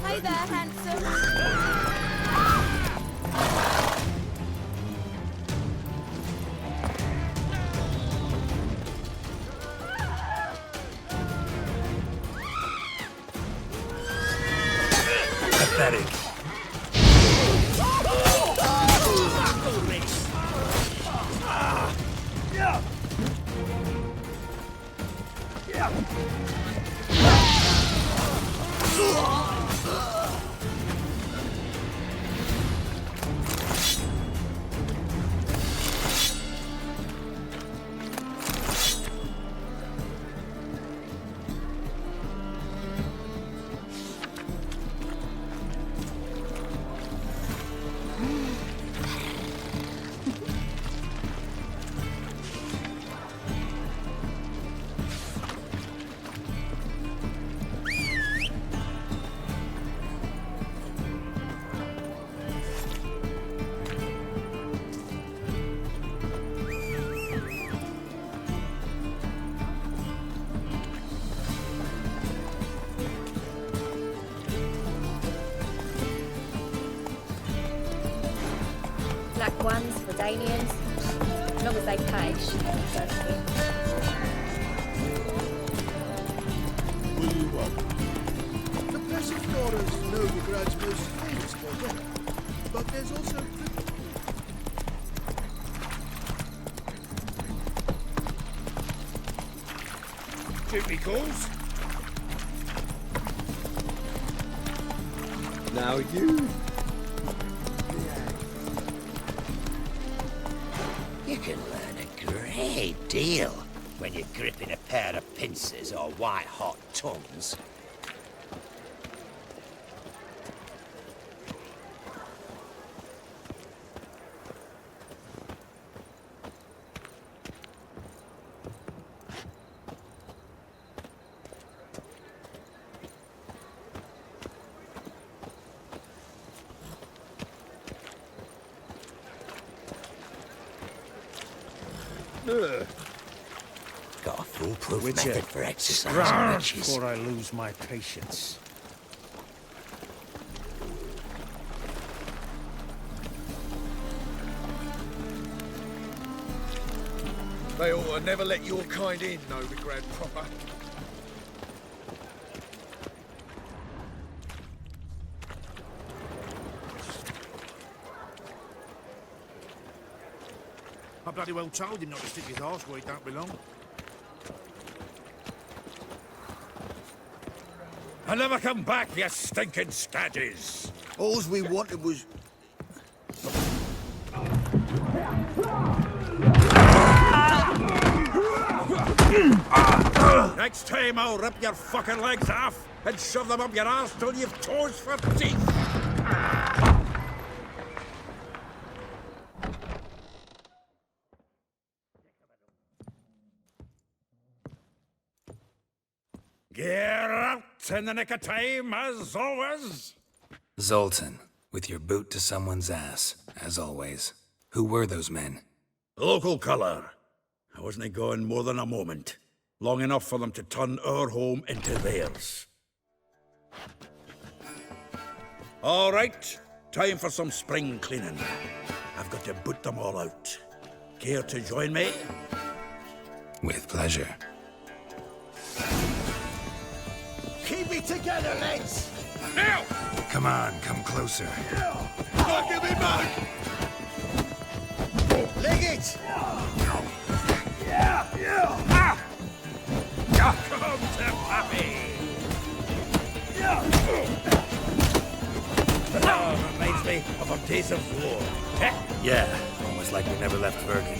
Hey there, handsome. Pathetic. Black ones for Danians. As long as they pay. Don't hit. What do you want? The Persiflora's Novigrad's most famous for weather, but there's also duty calls. Now you. You can learn a great deal when you're gripping a pair of pincers or white-hot tongues. Got a foolproof method for exercising witches. Before I lose my patience. They ought to never let your kind in, Novigrad proper. I bloody well told him not to stick his arse where he don't belong. I never come back, you stinking stagges. All we wanted was... Next time I'll rip your fucking legs off and shove them up your arse till you've toes for teeth. Get out in the nick of time, as always. Zoltan, with your boot to someone's ass, as always. Who were those men? Local colour. I wasn't gone more than a moment. Long enough for them to turn our home into theirs. All right, time for some spring cleaning. I've got to boot them all out. Care to join me? With pleasure. Keep it together, lads! Now! Come on, come closer. Don't give me back! Leg it! Come to Pappy! Reminds me of our days of war. Yeah, almost like we never left Vergen.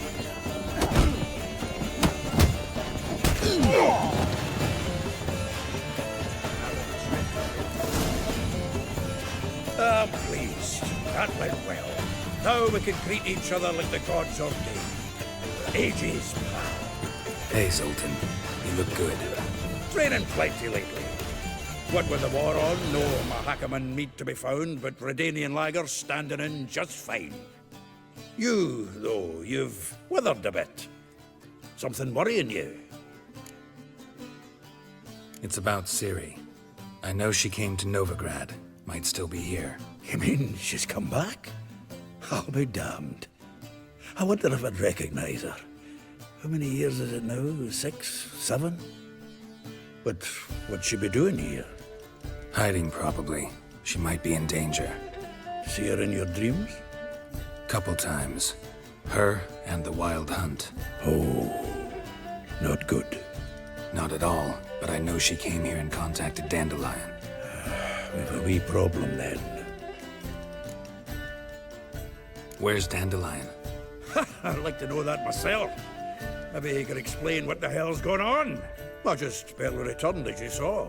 I'm pleased. That went well. Now we can greet each other like the gods ordained. Ages, pal. Hey, Zoltan. You look good. Training plenty lately. What with the war on, no Mahakaman meat to be found, but Redanian lager standing in just fine. You, though, you've withered a bit. Something worrying you? It's about Ciri. I know she came to Novigrad. Might still be here. You mean she's come back? I'll be damned. I wonder if I'd recognize her. How many years is it now? 6, 7? But what'd she be doing here? Hiding, probably. She might be in danger. See her in your dreams? Couple times. Her and the Wild Hunt. Oh, not good. Not at all, but I know she came here and contacted Dandelion. We've a wee problem then. Where's Dandelion? I'd like to know that myself. Maybe he could explain what the hell's going on. I just barely returned, as you saw.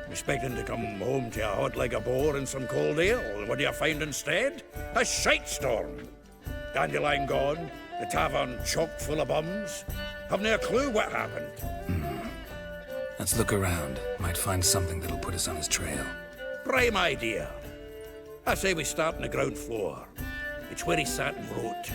Expecting to come home to a hot like a boar and some cold ale. And what do you find instead? A shitestorm. Dandelion gone, the tavern chock full of bums. Haven't a clue what happened. Let's look around. Might find something that'll put us on his trail. Prime idea. I say we start on the ground floor. It's where he sat and wrote.